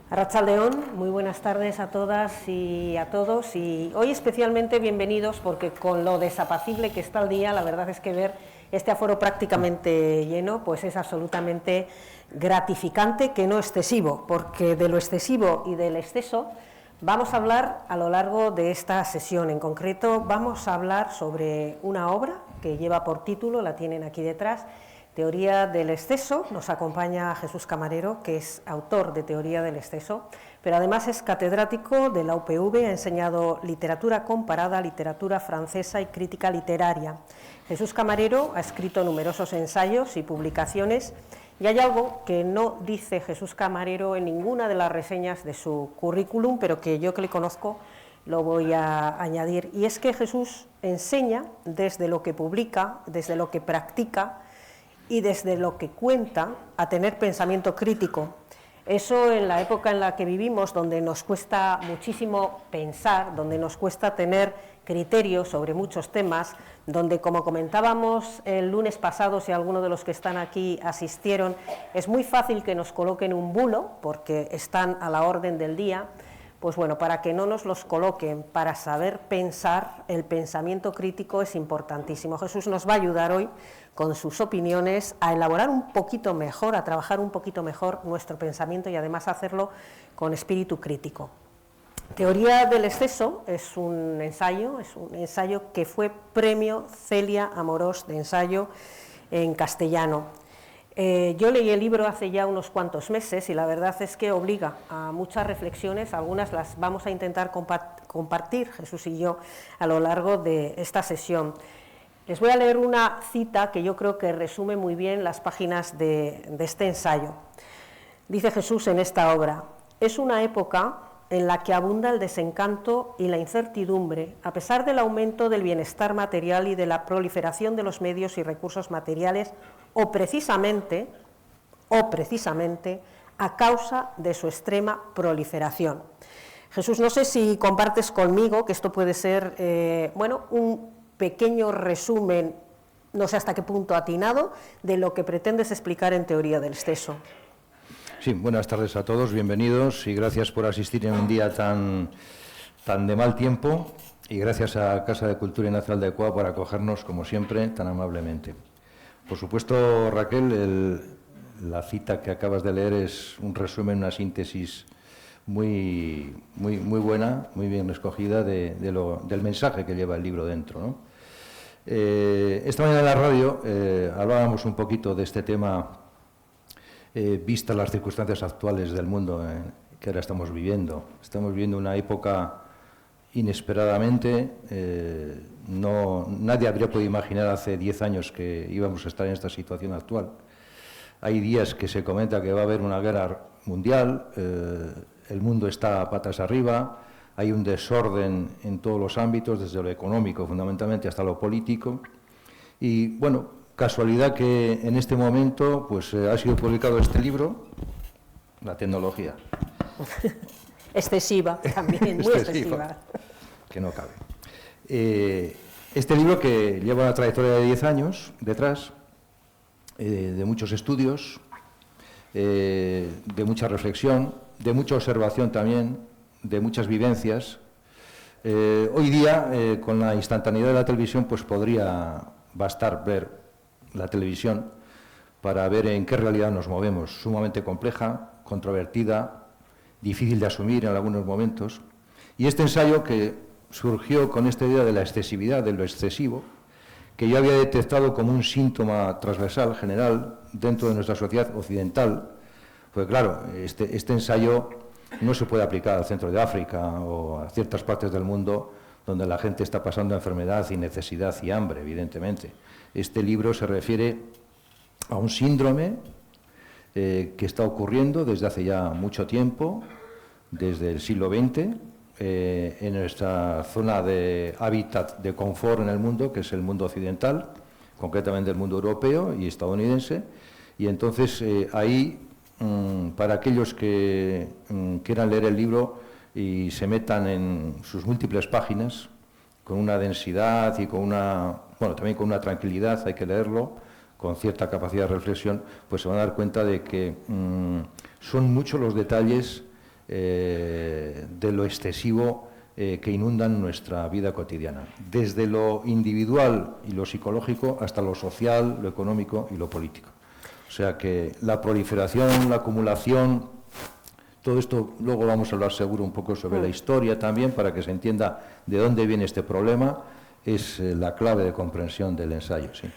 Arratsaldeon, muy buenas tardes a todas y a todos, y hoy especialmente bienvenidos porque con lo desapacible que está el día, la verdad es que ver este aforo prácticamente lleno pues es absolutamente gratificante, que no excesivo, porque de lo excesivo y del exceso vamos a hablar a lo largo de esta sesión. En concreto vamos a hablar sobre una obra que lleva por título, la tienen aquí detrás, Teoría del exceso. Nos acompaña Jesús Camarero, que es autor de Teoría del exceso, pero además es catedrático de la UPV, ha enseñado literatura comparada, literatura francesa y crítica literaria. Jesús Camarero ha escrito numerosos ensayos y publicaciones, y hay algo que no dice Jesús Camarero en ninguna de las reseñas de su currículum, pero que yo que le conozco lo voy a añadir, y es que Jesús enseña desde lo que publica, desde lo que practica, y desde lo que cuenta a tener pensamiento crítico. Eso en la época en la que vivimos, donde nos cuesta muchísimo pensar, donde nos cuesta tener criterios sobre muchos temas, donde, como comentábamos el lunes pasado, si alguno de los que están aquí asistieron, es muy fácil que nos coloquen un bulo, porque están a la orden del día. Pues bueno, para que no nos los coloquen, para saber pensar, el pensamiento crítico es importantísimo. Jesús nos va a ayudar hoy con sus opiniones a elaborar un poquito mejor, a trabajar un poquito mejor nuestro pensamiento y además hacerlo con espíritu crítico. Teoría del exceso es un ensayo que fue premio Celia Amorós de ensayo en castellano. Yo leí el libro hace ya unos cuantos meses y la verdad es que obliga a muchas reflexiones, algunas las vamos a intentar compartir Jesús y yo a lo largo de esta sesión. Les voy a leer una cita que yo creo que resume muy bien las páginas de este ensayo. Dice Jesús en esta obra: es una época en la que abunda el desencanto y la incertidumbre, a pesar del aumento del bienestar material y de la proliferación de los medios y recursos materiales, o precisamente a causa de su extrema proliferación. Jesús, no sé si compartes conmigo que esto puede ser, un pequeño resumen, no sé hasta qué punto atinado, de lo que pretendes explicar en Teoría del exceso. Sí, buenas tardes a todos, bienvenidos y gracias por asistir en un día tan de mal tiempo, y gracias a Casa de Cultura y Nacional de Cuba por acogernos, como siempre, tan amablemente. Por supuesto, Raquel, la cita que acabas de leer es un resumen, una síntesis muy buena, muy bien escogida del mensaje que lleva el libro dentro, ¿no? Esta mañana en la radio hablábamos un poquito de este tema, vistas las circunstancias actuales del mundo que ahora estamos viviendo. Estamos viviendo una época inesperadamente, nadie habría podido imaginar hace 10 años que íbamos a estar en esta situación actual. Hay días que se comenta que va a haber una guerra mundial, el mundo está a patas arriba, hay un desorden en todos los ámbitos, desde lo económico fundamentalmente hasta lo político, y bueno, casualidad que en este momento pues ha sido publicado este libro, La tecnología. Excesiva también, muy excesiva. Que no cabe. Este libro, que lleva una trayectoria de 10 años detrás, de muchos estudios, de mucha reflexión, de mucha observación también, de muchas vivencias. Hoy día, con la instantaneidad de la televisión, pues podría bastar ver la televisión para ver en qué realidad nos movemos, sumamente compleja, controvertida, difícil de asumir en algunos momentos. Y este ensayo, que surgió con esta idea de la excesividad, de lo excesivo, que yo había detectado como un síntoma transversal, general, dentro de nuestra sociedad occidental, pues claro, este ensayo no se puede aplicar al centro de África o a ciertas partes del mundo donde la gente está pasando enfermedad y necesidad y hambre, evidentemente. Este libro se refiere a un síndrome que está ocurriendo desde hace ya mucho tiempo, desde el siglo XX, en nuestra zona de hábitat de confort en el mundo, que es el mundo occidental, concretamente el mundo europeo y estadounidense. Y entonces ahí, para aquellos que quieran leer el libro y se metan en sus múltiples páginas, con una densidad y también con una tranquilidad, hay que leerlo, con cierta capacidad de reflexión, pues se van a dar cuenta de que son muchos los detalles de lo excesivo que inundan nuestra vida cotidiana, desde lo individual y lo psicológico hasta lo social, lo económico y lo político. O sea que la proliferación, la acumulación, todo esto, luego vamos a hablar seguro un poco sobre la historia también, para que se entienda de dónde viene este problema, es la clave de comprensión del ensayo. Sí.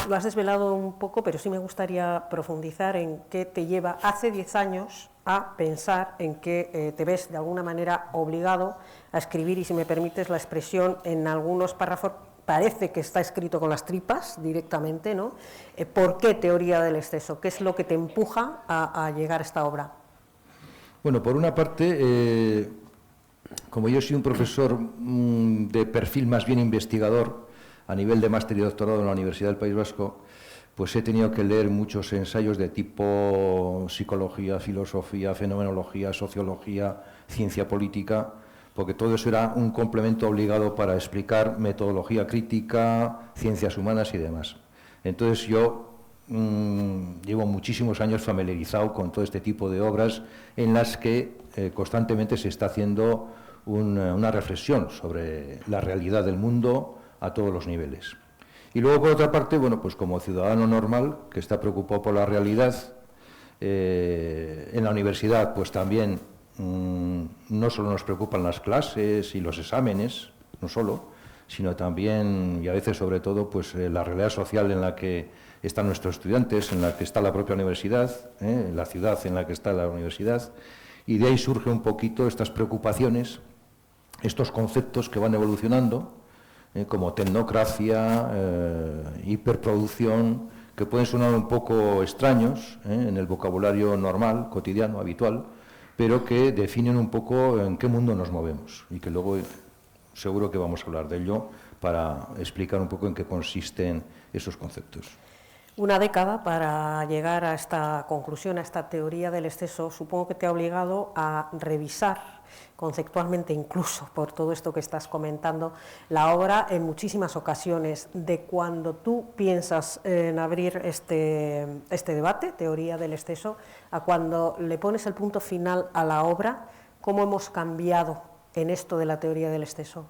Lo has desvelado un poco, pero sí me gustaría profundizar en qué te lleva hace 10 años a pensar en que te ves de alguna manera obligado a escribir, y si me permites la expresión, en algunos párrafos parece que está escrito con las tripas directamente, ¿no? ¿Por qué teoría del exceso? ¿Qué es lo que te empuja a llegar a esta obra? Bueno, por una parte, como yo soy un profesor de perfil más bien investigador, a nivel de máster y doctorado en la Universidad del País Vasco, pues he tenido que leer muchos ensayos de tipo psicología, filosofía, fenomenología, sociología, ciencia política, porque todo eso era un complemento obligado para explicar metodología crítica, ciencias humanas y demás. Entonces yo llevo muchísimos años familiarizado con todo este tipo de obras en las que constantemente se está haciendo una reflexión sobre la realidad del mundo a todos los niveles. Y luego, por otra parte, bueno, pues como ciudadano normal, que está preocupado por la realidad, en la universidad, pues también no solo nos preocupan las clases y los exámenes, no solo, sino también, y a veces sobre todo, pues la realidad social en la que están nuestros estudiantes, en la que está la propia universidad, la ciudad en la que está la universidad, y de ahí surge un poquito estas preocupaciones, estos conceptos que van evolucionando, como tecnocracia, hiperproducción, que pueden sonar un poco extraños en el vocabulario normal, cotidiano, habitual, pero que definen un poco en qué mundo nos movemos, y que luego seguro que vamos a hablar de ello para explicar un poco en qué consisten esos conceptos. Una década para llegar a esta conclusión, a esta teoría del exceso, supongo que te ha obligado a revisar conceptualmente, incluso por todo esto que estás comentando, la obra en muchísimas ocasiones. De cuando tú piensas en abrir este debate, teoría del exceso, a cuando le pones el punto final a la obra, ¿cómo hemos cambiado en esto de la teoría del exceso?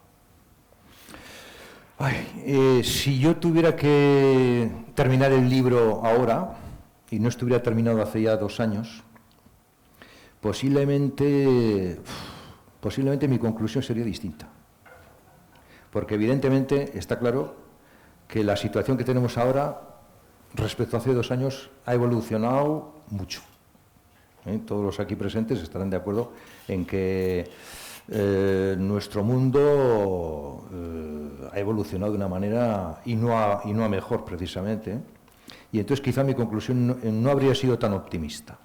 Si yo tuviera que terminar el libro ahora, y no estuviera terminado hace ya 2 años, posiblemente mi conclusión sería distinta. Porque evidentemente está claro que la situación que tenemos ahora respecto a hace 2 años ha evolucionado mucho. Todos los aquí presentes estarán de acuerdo en que nuestro mundo ha evolucionado de una manera y no a mejor, precisamente. Y entonces quizá mi conclusión no habría sido tan optimista.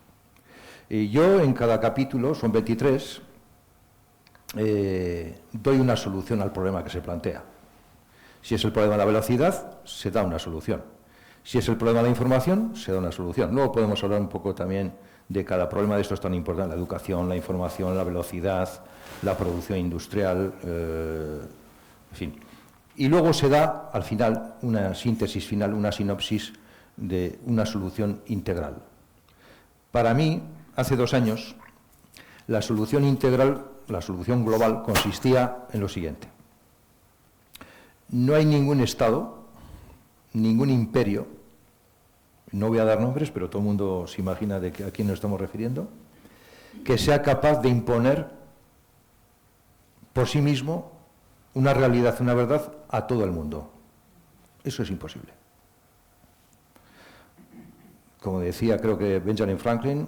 Yo en cada capítulo, son 23, doy una solución al problema que se plantea. Si es el problema de la velocidad, se da una solución. Si es el problema de la información, se da una solución. Luego podemos hablar un poco también de cada problema de estos tan importantes: la educación, la información, la velocidad, la producción industrial, en fin. Y luego se da, al final, una síntesis final, una sinopsis de una solución integral. Para mí, hace 2 años, la solución integral, la solución global, consistía en lo siguiente. No hay ningún Estado, ningún imperio, no voy a dar nombres, pero todo el mundo se imagina de a quién nos estamos refiriendo, que sea capaz de imponer por sí mismo una realidad, una verdad a todo el mundo. Eso es imposible. Como decía, creo que Benjamin Franklin,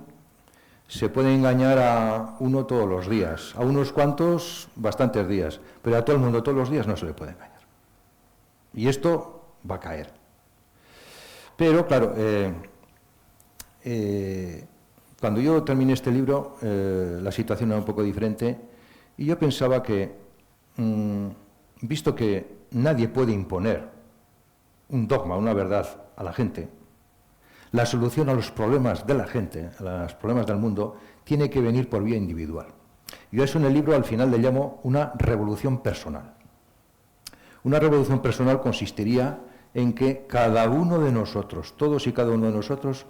se puede engañar a uno todos los días, a unos cuantos bastantes días, pero a todo el mundo todos los días no se le puede engañar. Y esto va a caer. Pero, claro, cuando yo terminé este libro, la situación era un poco diferente, y yo pensaba que, visto que nadie puede imponer un dogma, una verdad a la gente, la solución a los problemas de la gente, a los problemas del mundo, tiene que venir por vía individual. Yo eso en el libro al final le llamo una revolución personal. Una revolución personal consistiría en que cada uno de nosotros, todos y cada uno de nosotros,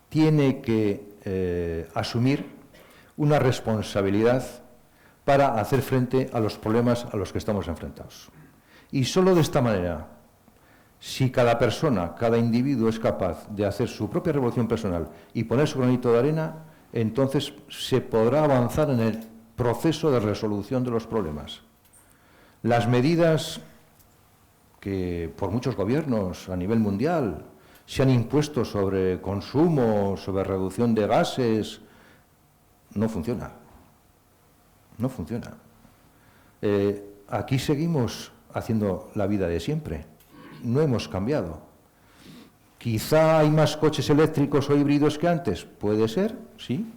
tiene que asumir una responsabilidad para hacer frente a los problemas a los que estamos enfrentados. Y solo de esta manera, si cada persona, cada individuo es capaz de hacer su propia revolución personal y poner su granito de arena, entonces se podrá avanzar en el proceso de resolución de los problemas. Las medidas que por muchos gobiernos a nivel mundial se han impuesto sobre consumo, sobre reducción de gases, no funciona. No funciona. Aquí seguimos haciendo la vida de siempre. No hemos cambiado. Quizá hay más coches eléctricos o híbridos que antes. Puede ser, sí.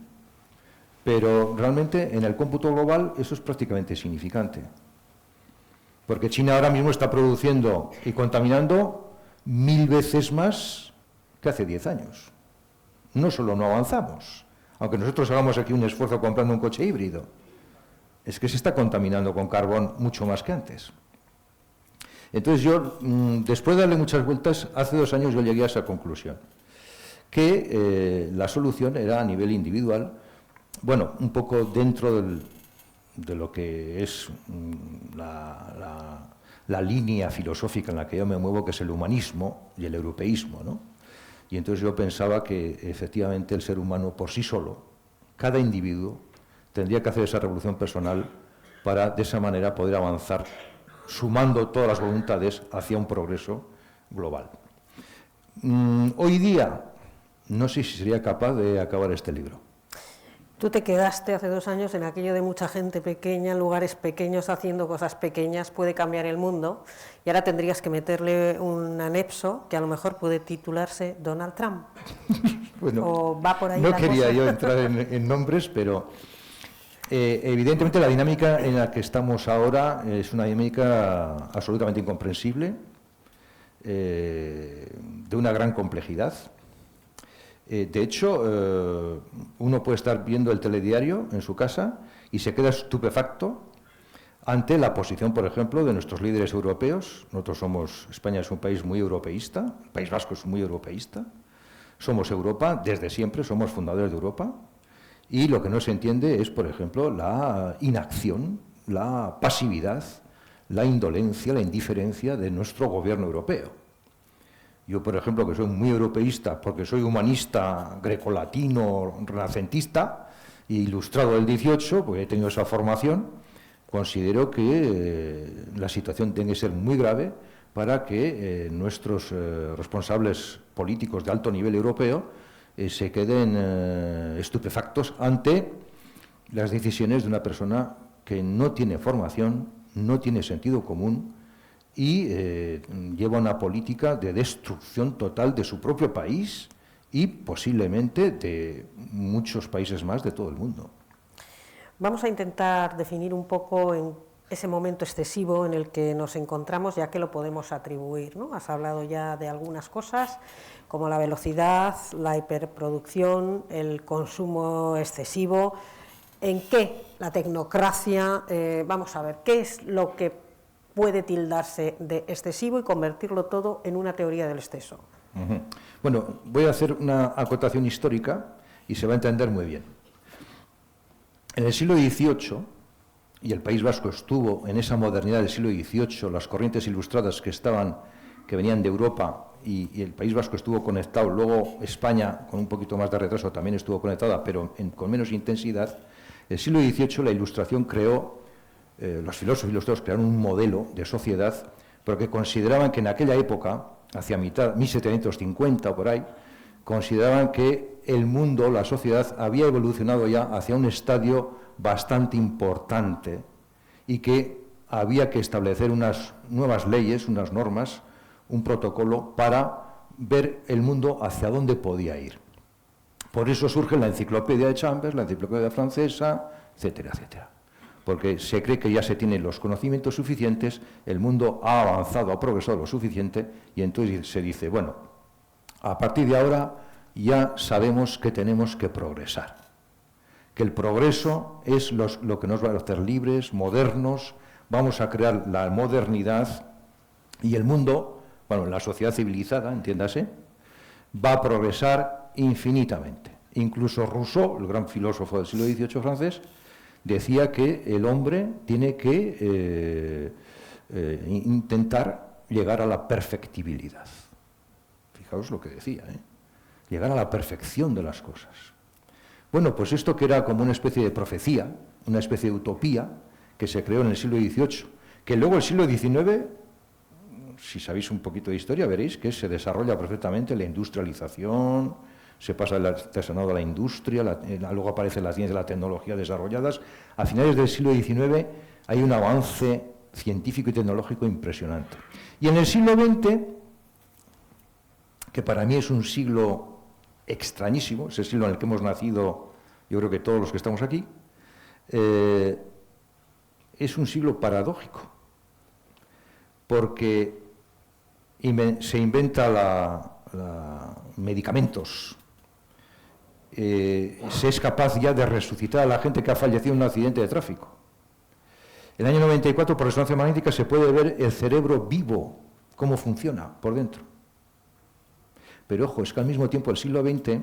Pero realmente en el cómputo global eso es prácticamente insignificante. Porque China ahora mismo está produciendo y contaminando 1000 veces más que hace 10 años. No solo no avanzamos, aunque nosotros hagamos aquí un esfuerzo comprando un coche híbrido, es que se está contaminando con carbón mucho más que antes. Entonces yo, después de darle muchas vueltas, hace 2 años yo llegué a esa conclusión, que la solución era a nivel individual, bueno, un poco dentro de lo que es la línea filosófica en la que yo me muevo, que es el humanismo y el europeísmo, ¿no? Y entonces yo pensaba que efectivamente el ser humano por sí solo, cada individuo, tendría que hacer esa revolución personal para de esa manera poder avanzar, sumando todas las voluntades hacia un progreso global. Hoy día, no sé si sería capaz de acabar este libro. Tú te quedaste hace 2 años en aquello de mucha gente pequeña, en lugares pequeños, haciendo cosas pequeñas, puede cambiar el mundo, y ahora tendrías que meterle un anexo que a lo mejor puede titularse Donald Trump. Bueno, o va por ahí no la quería cosa. yo entrar en nombres, pero evidentemente la dinámica en la que estamos ahora es una dinámica absolutamente incomprensible, de una gran complejidad. De hecho, uno puede estar viendo el telediario en su casa y se queda estupefacto ante la posición, por ejemplo, de nuestros líderes europeos. España es un país muy europeísta, el País Vasco es muy europeísta, somos Europa, desde siempre somos fundadores de Europa, y lo que no se entiende es, por ejemplo, la inacción, la pasividad, la indolencia, la indiferencia de nuestro gobierno europeo. Yo, por ejemplo, que soy muy europeísta porque soy humanista grecolatino, renacentista e ilustrado del 18, porque he tenido esa formación, considero que la situación tiene que ser muy grave para que nuestros responsables políticos de alto nivel europeo se queden estupefactos ante las decisiones de una persona que no tiene formación, no tiene sentido común, y lleva una política de destrucción total de su propio país y posiblemente de muchos países más de todo el mundo. Vamos a intentar definir un poco en ese momento excesivo en el que nos encontramos, ya que lo podemos atribuir, ¿no? Has hablado ya de algunas cosas, como la velocidad, la hiperproducción, el consumo excesivo. ¿En qué la tecnocracia? Vamos a ver, ¿qué es lo que puede tildarse de excesivo y convertirlo todo en una teoría del exceso? Bueno, voy a hacer una acotación histórica y se va a entender muy bien. En el siglo XVIII, y el País Vasco estuvo en esa modernidad del siglo XVIII, las corrientes ilustradas que venían de Europa, y el País Vasco estuvo conectado, luego España, con un poquito más de retraso, también estuvo conectada, pero con menos intensidad. El siglo XVIII la Ilustración creó, los filósofos ilustrados crearon un modelo de sociedad porque consideraban que en aquella época, hacia mitad, 1750 o por ahí, consideraban que el mundo, la sociedad, había evolucionado ya hacia un estadio bastante importante y que había que establecer unas nuevas leyes, unas normas, un protocolo para ver el mundo hacia dónde podía ir. Por eso surge la enciclopedia de Chambers, la enciclopedia francesa, etcétera, etcétera. Porque se cree que ya se tienen los conocimientos suficientes, el mundo ha avanzado, ha progresado lo suficiente, y entonces se dice, bueno, a partir de ahora ya sabemos que tenemos que progresar, que el progreso es lo que nos va a hacer libres, modernos, vamos a crear la modernidad, y el mundo, bueno, la sociedad civilizada, entiéndase, va a progresar infinitamente. Incluso Rousseau, el gran filósofo del siglo XVIII francés, decía que el hombre tiene que intentar llegar a la perfectibilidad. Fijaos lo que decía, llegar a la perfección de las cosas. Bueno, pues esto que era como una especie de profecía, una especie de utopía, que se creó en el siglo XVIII, que luego el siglo XIX, si sabéis un poquito de historia, veréis que se desarrolla perfectamente la industrialización, se pasa del artesanado a la industria, luego aparece la ciencia y la tecnología desarrolladas. A finales del siglo XIX hay un avance científico y tecnológico impresionante. Y en el siglo XX, que para mí es un siglo extrañísimo, es el siglo en el que hemos nacido, yo creo que todos los que estamos aquí, es un siglo paradójico, porque se inventa medicamentos, se es capaz ya de resucitar a la gente que ha fallecido en un accidente de tráfico. En el año 94, por resonancia magnética, se puede ver el cerebro vivo, cómo funciona por dentro. Pero ojo, es que al mismo tiempo, el siglo XX,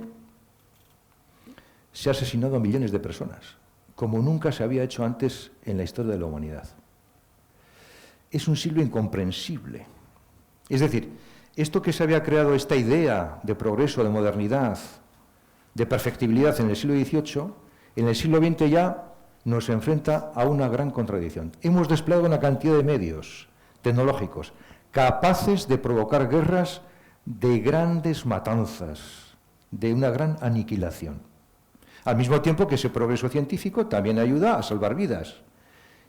se ha asesinado a millones de personas, como nunca se había hecho antes en la historia de la humanidad. Es un siglo incomprensible. Es decir, esto que se había creado, esta idea de progreso, de modernidad, de perfectibilidad en el siglo XVIII, en el siglo XX ya nos enfrenta a una gran contradicción. Hemos desplegado una cantidad de medios tecnológicos capaces de provocar guerras de grandes matanzas, de una gran aniquilación. Al mismo tiempo que ese progreso científico también ayuda a salvar vidas.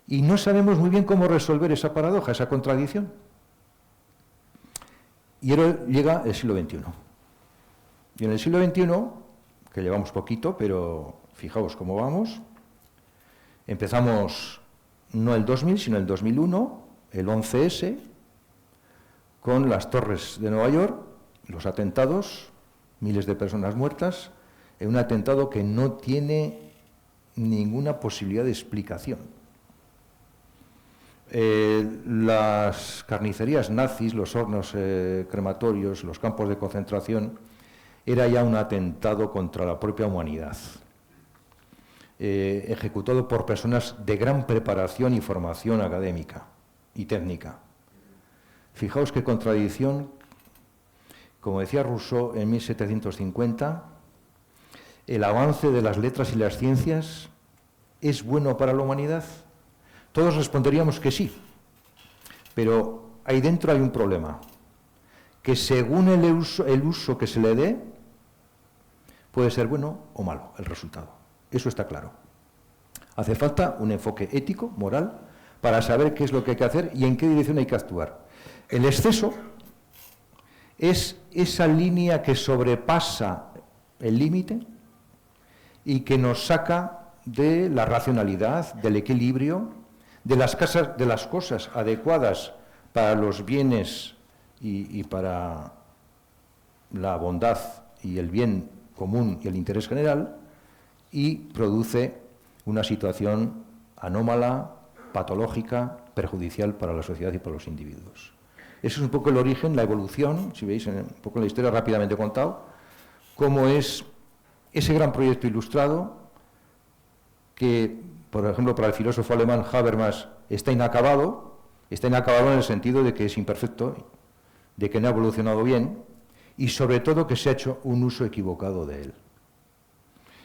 Y no sabemos muy bien cómo resolver esa paradoja, esa contradicción. Y ahora llega el siglo XXI. Y en el siglo XXI, que llevamos poquito, pero fijaos cómo vamos, empezamos no el 2000, sino el 2001, el 11S, con las torres de Nueva York, los atentados, miles de personas muertas, en un atentado que no tiene ninguna posibilidad de explicación. Las carnicerías nazis, los hornos crematorios, los campos de concentración, era ya un atentado contra la propia humanidad, ejecutado por personas de gran preparación y formación académica y técnica. Fijaos qué contradicción, como decía Rousseau en 1750, ¿el avance de las letras y las ciencias es bueno para la humanidad? Todos responderíamos que sí, pero ahí dentro hay un problema, que según el uso que se le dé, puede ser bueno o malo el resultado. Eso está claro. Hace falta un enfoque ético, moral, para saber qué es lo que hay que hacer y en qué dirección hay que actuar. El exceso es esa línea que sobrepasa el límite y que nos saca de la racionalidad, del equilibrio, de las cosas adecuadas para los bienes y para la bondad y el bien común y el interés general, y produce una situación anómala, patológica, perjudicial para la sociedad y para los individuos. Ese es un poco el origen, la evolución, si veis un poco en la historia rápidamente contado, cómo es ese gran proyecto ilustrado que, por ejemplo, para el filósofo alemán Habermas está inacabado en el sentido de que es imperfecto, de que no ha evolucionado bien y sobre todo que se ha hecho un uso equivocado de él.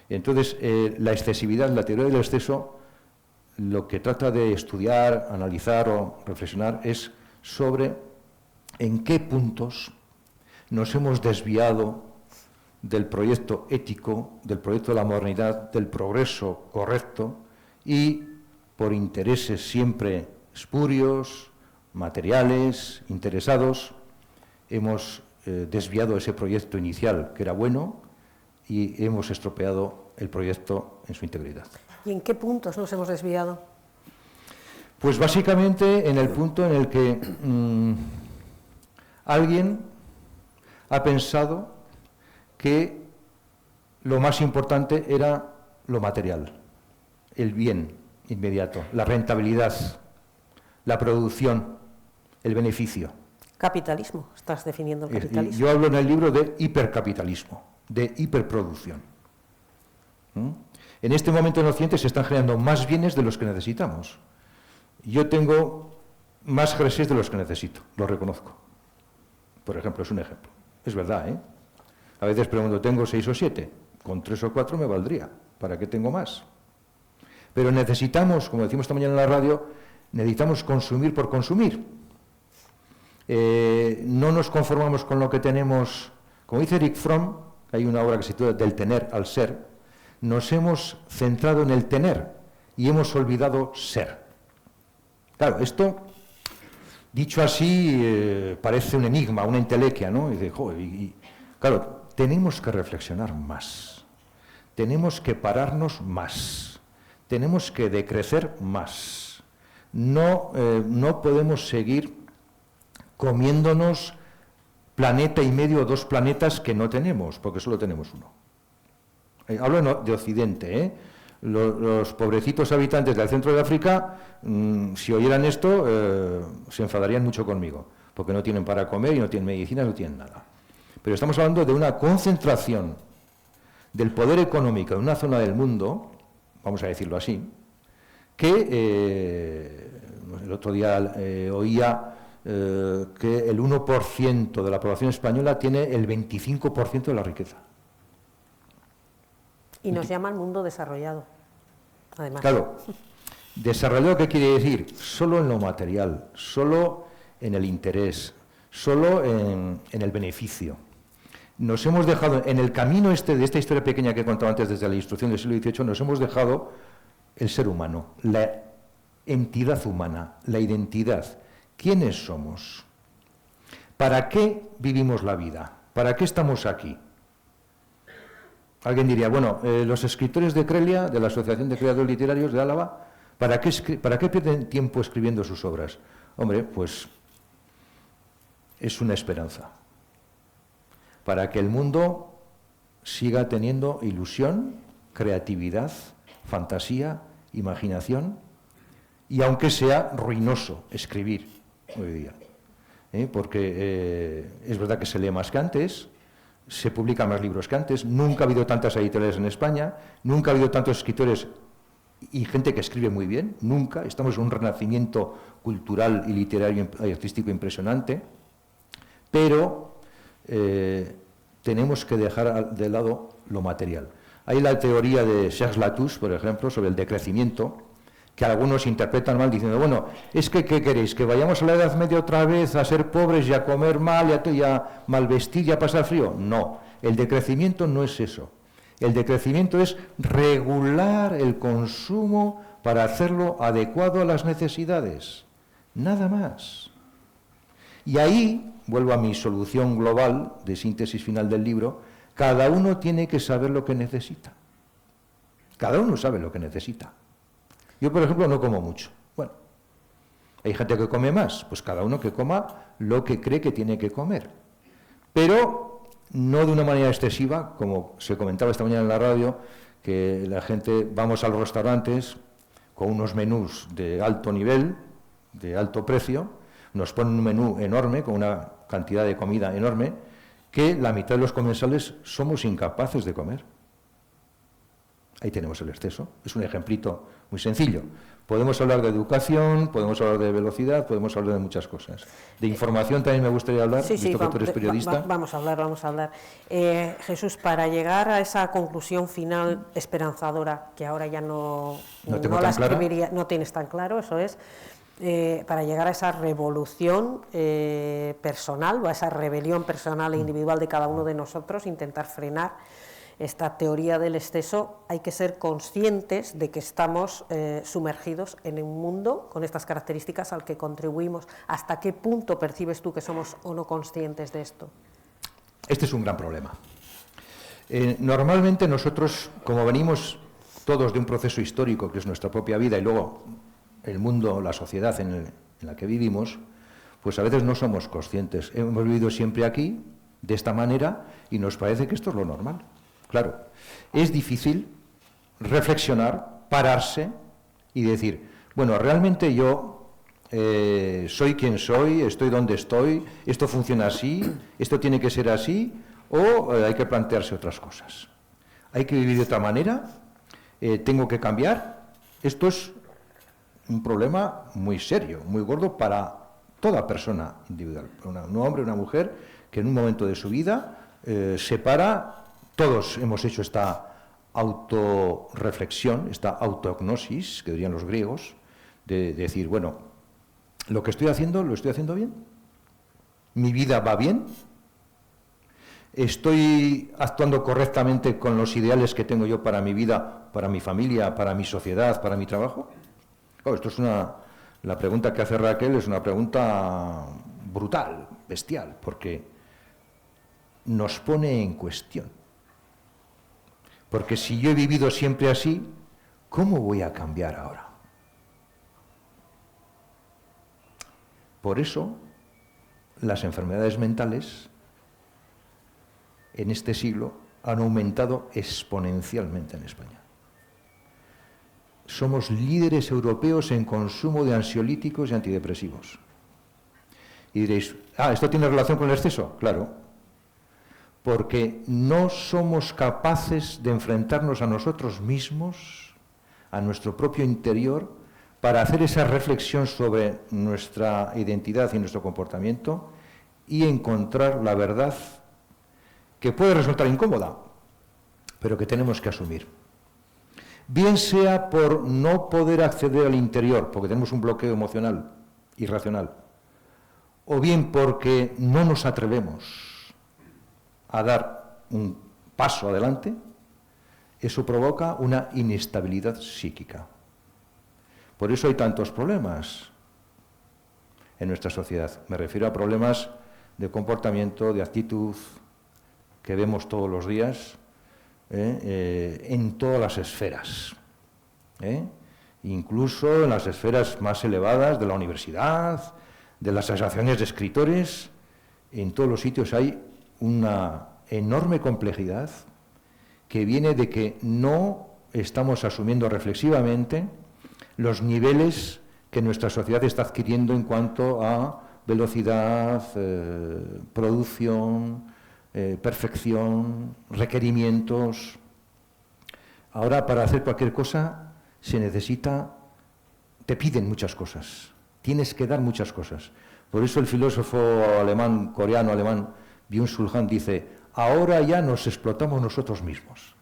Entonces, la excesividad, la teoría del exceso, lo que trata de estudiar, analizar o reflexionar es sobre en qué puntos nos hemos desviado del proyecto ético, del proyecto de la modernidad, del progreso correcto y por intereses siempre espurios, materiales, interesados, hemos desviado ese proyecto inicial que era bueno y hemos estropeado el proyecto en su integridad. ¿Y en qué puntos nos hemos desviado? Pues básicamente en el punto en el que alguien ha pensado que lo más importante era lo material, el bien inmediato, la rentabilidad, la producción, el beneficio. Capitalismo, estás definiendo el capitalismo. Yo hablo en el libro de hipercapitalismo, de hiperproducción. En este momento en Occidente se están generando más bienes de los que necesitamos. Yo tengo más jerseys de los que necesito, lo reconozco. Por ejemplo, es un ejemplo. Es verdad, ¿eh? A veces pregunto, ¿tengo 6 o 7? Con 3 o 4 me valdría. ¿Para qué tengo más? Pero necesitamos, como decimos esta mañana en la radio, necesitamos consumir por consumir. No nos conformamos con lo que tenemos. Como dice Erich Fromm, hay una obra que se titula Del tener al ser, nos hemos centrado en el tener y hemos olvidado ser. Claro, esto, dicho así, parece un enigma, una entelequia, ¿no? Y dice, joder, claro, tenemos que reflexionar más, tenemos que pararnos más, tenemos que decrecer más. No podemos seguir comiéndonos planeta y medio o 2 planetas que no tenemos, porque solo tenemos uno. Hablo de Occidente, ¿eh? Los pobrecitos habitantes del centro de África, si oyeran esto, se enfadarían mucho conmigo, porque no tienen para comer y no tienen medicinas, no tienen nada. Pero estamos hablando de una concentración del poder económico en una zona del mundo, vamos a decirlo así, que el otro día oía que el 1% de la población española tiene el 25% de la riqueza. Y nos llaman mundo desarrollado, además. Claro, desarrollado, ¿qué quiere decir? Solo en lo material, solo en el interés, solo en el beneficio. Nos hemos dejado, en el camino de esta historia pequeña que he contado antes desde la instrucción del siglo XVIII, nos hemos dejado el ser humano, la entidad humana, la identidad. ¿Quiénes somos? ¿Para qué vivimos la vida? ¿Para qué estamos aquí? Alguien diría, bueno, los escritores de Crelia, de la Asociación de Creadores Literarios de Álava, ¿para qué pierden tiempo escribiendo sus obras? Hombre, pues es una esperanza. Para que el mundo siga teniendo ilusión, creatividad, fantasía, imaginación, y aunque sea ruinoso escribir hoy día, porque es verdad que se lee más que antes, se publican más libros que antes, nunca ha habido tantas editoriales en España, nunca ha habido tantos escritores y gente que escribe muy bien, nunca, estamos en un renacimiento cultural y literario y artístico impresionante, pero tenemos que dejar de lado lo material. Hay la teoría de Jacques Latouche, por ejemplo, sobre el decrecimiento, que algunos interpretan mal diciendo, bueno, es que, ¿qué queréis? ¿Que vayamos a la Edad Media otra vez a ser pobres y a comer mal y a mal vestir y a pasar frío? No, el decrecimiento no es eso. El decrecimiento es regular el consumo para hacerlo adecuado a las necesidades. Nada más. Y ahí, vuelvo a mi solución global de síntesis final del libro, cada uno tiene que saber lo que necesita. Cada uno sabe lo que necesita. Yo, por ejemplo, no como mucho. Bueno, hay gente que come más, pues cada uno que coma lo que cree que tiene que comer. Pero no de una manera excesiva, como se comentaba esta mañana en la radio, que la gente, vamos a los restaurantes con unos menús de alto nivel, de alto precio, nos ponen un menú enorme, con una cantidad de comida enorme, que la mitad de los comensales somos incapaces de comer. Ahí tenemos el exceso. Es un ejemplito muy sencillo. Podemos hablar de educación, podemos hablar de velocidad, podemos hablar de muchas cosas. De información también me gustaría hablar, visto que tú eres periodista. Vamos a hablar. Jesús, para llegar a esa conclusión final esperanzadora, que ahora ya no la escribiría, no tienes tan claro, eso es, para llegar a esa revolución personal, o a esa rebelión personal e individual de cada uno de nosotros, intentar frenar esta teoría del exceso, hay que ser conscientes de que estamos sumergidos en un mundo con estas características al que contribuimos. ¿Hasta qué punto percibes tú que somos o no conscientes de esto? Este es un gran problema. Normalmente nosotros, como venimos todos de un proceso histórico que es nuestra propia vida y luego el mundo, la sociedad en la que vivimos, pues a veces no somos conscientes. Hemos vivido siempre aquí, de esta manera, y nos parece que esto es lo normal. Claro, es difícil reflexionar, pararse y decir, bueno, realmente yo soy quien soy, estoy donde estoy, esto funciona así, esto tiene que ser así, o hay que plantearse otras cosas. hay que vivir de otra manera, tengo que cambiar. Esto es un problema muy serio, muy gordo para toda persona individual, un hombre, una mujer, que en un momento de su vida se para. Todos hemos hecho esta autorreflexión, esta autognosis, que dirían los griegos, de decir, bueno, lo que estoy haciendo, ¿lo estoy haciendo bien? ¿Mi vida va bien? ¿Estoy actuando correctamente con los ideales que tengo yo para mi vida, para mi familia, para mi sociedad, para mi trabajo? Claro, esto es la pregunta que hace Raquel es una pregunta brutal, bestial, porque nos pone en cuestión. Porque si yo he vivido siempre así, ¿cómo voy a cambiar ahora? Por eso, las enfermedades mentales en este siglo han aumentado exponencialmente en España. Somos líderes europeos en consumo de ansiolíticos y antidepresivos. Y diréis, ¿esto tiene relación con el exceso? Claro, porque no somos capaces de enfrentarnos a nosotros mismos, a nuestro propio interior, para hacer esa reflexión sobre nuestra identidad y nuestro comportamiento y encontrar la verdad que puede resultar incómoda, pero que tenemos que asumir. Bien sea por no poder acceder al interior, porque tenemos un bloqueo emocional, irracional, o bien porque no nos atrevemos a dar un paso adelante, eso provoca una inestabilidad psíquica. Por eso hay tantos problemas en nuestra sociedad. Me refiero a problemas de comportamiento, de actitud, que vemos todos los días, en todas las esferas, incluso en las esferas más elevadas de la universidad, de las asociaciones de escritores. En todos los sitios hay una enorme complejidad que viene de que no estamos asumiendo reflexivamente los niveles que nuestra sociedad está adquiriendo en cuanto a velocidad, producción, perfección, requerimientos. Ahora, para hacer cualquier cosa se necesita, te piden muchas cosas, tienes que dar muchas cosas. Por eso el filósofo coreano-alemán, Byung-Chul Han dice, ahora ya nos explotamos nosotros mismos.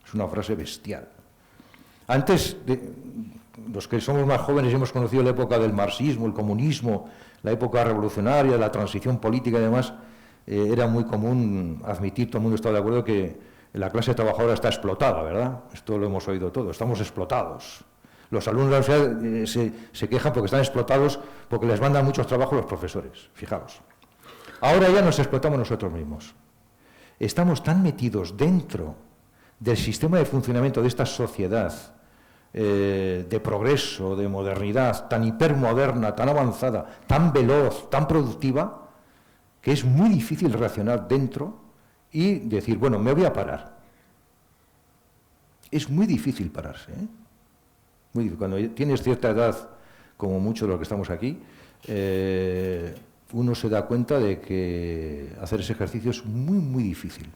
Es una frase bestial. Antes, los que somos más jóvenes hemos conocido la época del marxismo, el comunismo, la época revolucionaria, la transición política y demás. Era muy común admitir, todo el mundo está de acuerdo, que la clase trabajadora está explotada, ¿verdad? Esto lo hemos oído todo, estamos explotados. Los alumnos de la universidad se quejan porque están explotados, porque les mandan muchos trabajos los profesores, fijaos. Ahora ya nos explotamos nosotros mismos. Estamos tan metidos dentro del sistema de funcionamiento de esta sociedad, de progreso, de modernidad, tan hipermoderna, tan avanzada, tan veloz, tan productiva, que es muy difícil reaccionar dentro y decir, bueno, me voy a parar. Es muy difícil pararse, ¿eh? Muy difícil. Cuando tienes cierta edad, como muchos de los que estamos aquí, uno se da cuenta de que hacer ese ejercicio es muy, muy difícil.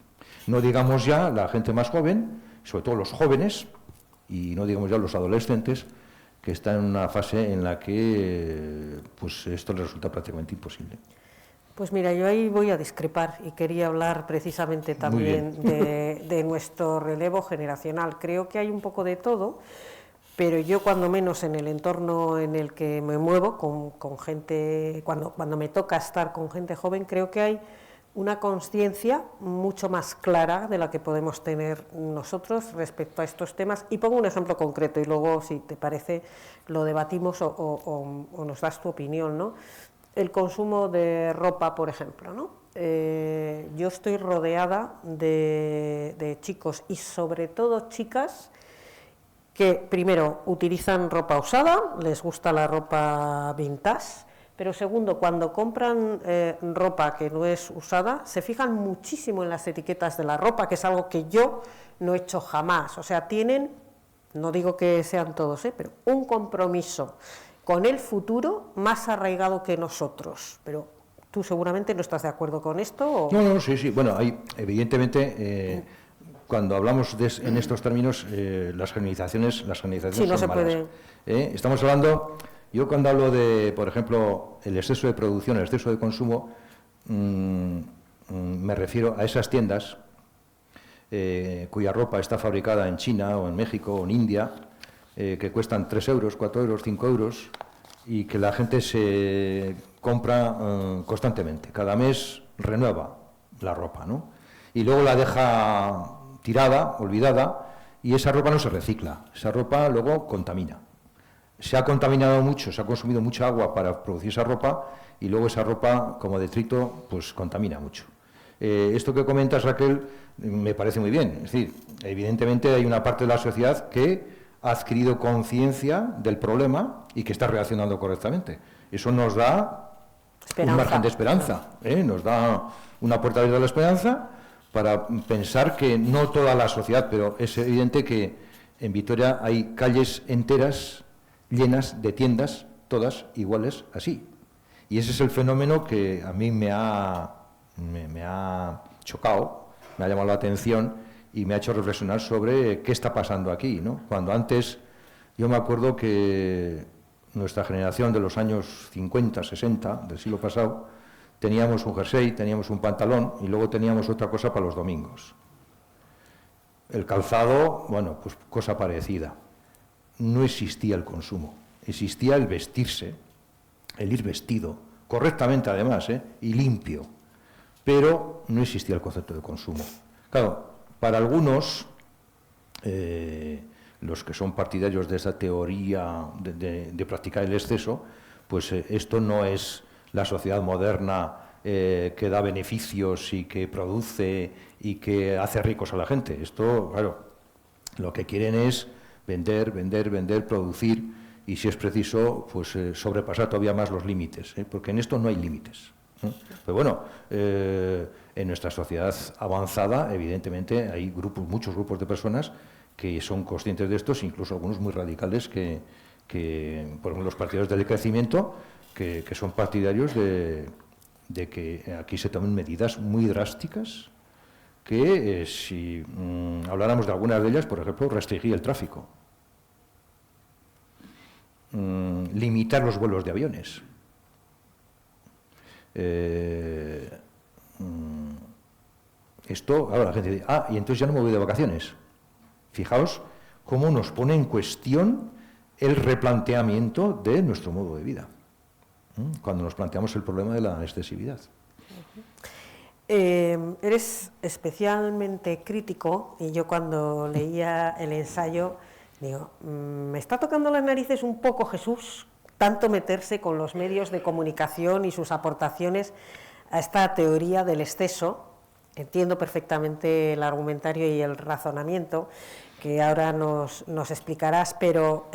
No digamos ya la gente más joven, sobre todo los jóvenes, y no digamos ya los adolescentes, que están en una fase en la que pues esto les resulta prácticamente imposible. Pues mira, yo ahí voy a discrepar y quería hablar precisamente también de nuestro relevo generacional. Creo que hay un poco de todo, pero yo cuando menos en el entorno en el que me muevo, con gente, cuando me toca estar con gente joven, creo que hay una conciencia mucho más clara de la que podemos tener nosotros respecto a estos temas. Y pongo un ejemplo concreto y luego, si te parece, lo debatimos o nos das tu opinión, ¿no? El consumo de ropa, por ejemplo, ¿no? Yo estoy rodeada de chicos y sobre todo chicas que primero utilizan ropa usada, les gusta la ropa vintage, pero segundo, cuando compran ropa que no es usada, se fijan muchísimo en las etiquetas de la ropa, que es algo que yo no he hecho jamás. O sea, tienen, no digo que sean todos, pero un compromiso con el futuro más arraigado que nosotros. Pero tú seguramente no estás de acuerdo con esto. ¿O? No, sí. Bueno, hay, evidentemente, cuando hablamos en estos términos, las generalizaciones sí, no son se malas. puede. Estamos hablando, yo cuando hablo de, por ejemplo, el exceso de producción, el exceso de consumo, me refiero a esas tiendas cuya ropa está fabricada en China o en México o en India, que cuestan 3 euros, 4 euros, 5 euros, y que la gente se compra constantemente. Cada mes renueva la ropa, ¿no? Y luego la deja tirada, olvidada, y esa ropa no se recicla. Esa ropa luego contamina. Se ha contaminado mucho, se ha consumido mucha agua para producir esa ropa, y luego esa ropa, como detrito, pues contamina mucho. Esto que comentas, Raquel, me parece muy bien. Es decir, evidentemente hay una parte de la sociedad que ha adquirido conciencia del problema y que está reaccionando correctamente. Eso nos da un margen de esperanza, nos da una puerta abierta a la esperanza para pensar que no toda la sociedad, pero es evidente que en Vitoria hay calles enteras llenas de tiendas, todas iguales así. Y ese es el fenómeno que a mí me ha chocado, me ha llamado la atención y me ha hecho reflexionar sobre qué está pasando aquí, ¿no? Cuando antes, yo me acuerdo que nuestra generación de los años 50, 60 del siglo pasado, teníamos un jersey, teníamos un pantalón y luego teníamos otra cosa para los domingos. El calzado, bueno, pues cosa parecida. No existía el consumo, existía el vestirse, el ir vestido, correctamente además, y limpio, pero no existía el concepto de consumo. Claro, para algunos, los que son partidarios de esa teoría de practicar el exceso, pues esto no es la sociedad moderna que da beneficios y que produce y que hace ricos a la gente. Esto, claro, lo que quieren es vender, producir y, si es preciso, pues sobrepasar todavía más los límites, porque en esto no hay límites. Pero bueno, en nuestra sociedad avanzada, evidentemente, hay muchos grupos de personas que son conscientes de esto, incluso algunos muy radicales que por ejemplo, los partidarios del crecimiento, que son partidarios de que aquí se tomen medidas muy drásticas, que si habláramos de algunas de ellas, por ejemplo, restringir el tráfico, limitar los vuelos de aviones, esto, ahora la gente dice, y entonces ya no me voy de vacaciones. Fijaos cómo nos pone en cuestión el replanteamiento de nuestro modo de vida, cuando nos planteamos el problema de la excesividad. Eres especialmente crítico, y yo cuando leía el ensayo digo, me está tocando las narices un poco, Jesús, tanto meterse con los medios de comunicación y sus aportaciones a esta teoría del exceso. Entiendo perfectamente el argumentario y el razonamiento que ahora nos explicarás, pero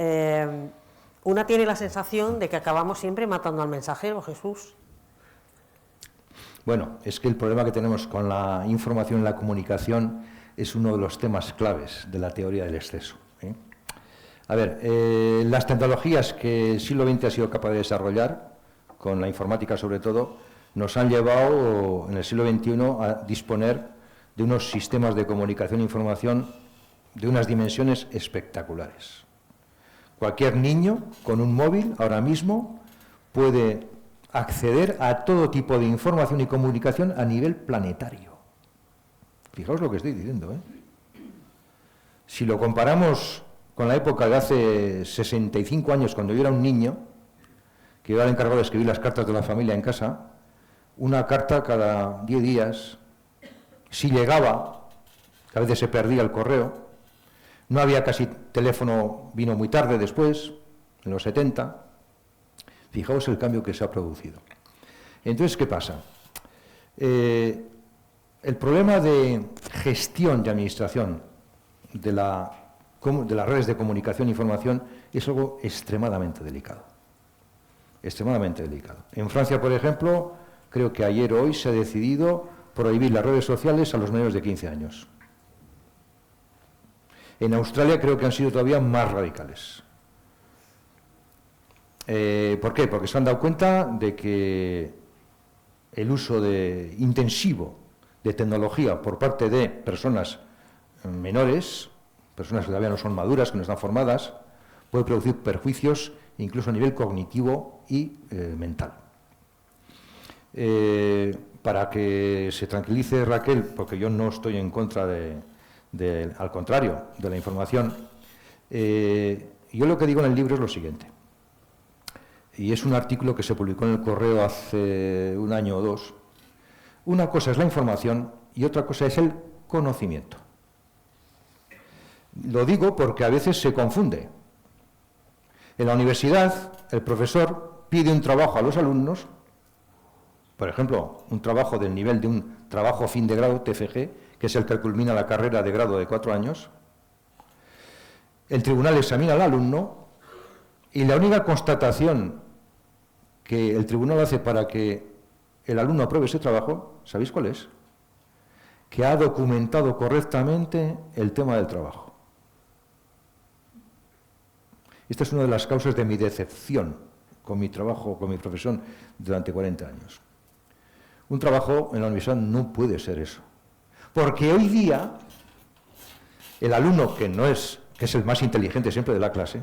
una tiene la sensación de que acabamos siempre matando al mensajero, Jesús. Bueno, es que el problema que tenemos con la información y la comunicación es uno de los temas claves de la teoría del exceso. A ver, las tecnologías que el siglo XX ha sido capaz de desarrollar, con la informática sobre todo, nos han llevado en el siglo XXI a disponer de unos sistemas de comunicación e información de unas dimensiones espectaculares. Cualquier niño con un móvil ahora mismo puede acceder a todo tipo de información y comunicación a nivel planetario. Fijaos lo que estoy diciendo, Si lo comparamos con la época de hace 65 años, cuando yo era un niño, que yo era el encargado de escribir las cartas de la familia en casa, una carta cada 10 días, si llegaba, que a veces se perdía el correo, no había casi teléfono, vino muy tarde después, en los 70, fijaos el cambio que se ha producido. Entonces, ¿qué pasa? El problema de gestión y administración de las redes de comunicación e información es algo extremadamente delicado. Extremadamente delicado. En Francia, por ejemplo, creo que ayer o hoy se ha decidido prohibir las redes sociales a los menores de 15 años. En Australia creo que han sido todavía más radicales. ¿Por qué? Porque se han dado cuenta de que el uso intensivo de tecnología por parte de personas menores, personas que todavía no son maduras, que no están formadas, puede producir perjuicios incluso a nivel cognitivo y mental. Para que se tranquilice Raquel, porque yo no estoy en contra al contrario, de la información, yo lo que digo en el libro es lo siguiente, y es un artículo que se publicó en El Correo hace un año o dos. Una cosa es la información y otra cosa es el conocimiento. Lo digo porque a veces se confunde. En la universidad, el profesor pide un trabajo a los alumnos, por ejemplo, un trabajo del nivel de un trabajo fin de grado, TFG, que es el que culmina la carrera de grado de 4 años. El tribunal examina al alumno y la única constatación que el tribunal hace para que el alumno apruebe ese trabajo, ¿sabéis cuál es? Que ha documentado correctamente el tema del trabajo. Esta es una de las causas de mi decepción con mi trabajo, con mi profesión durante 40 años. Un trabajo en la universidad no puede ser eso. Porque hoy día, el alumno que es el más inteligente siempre de la clase,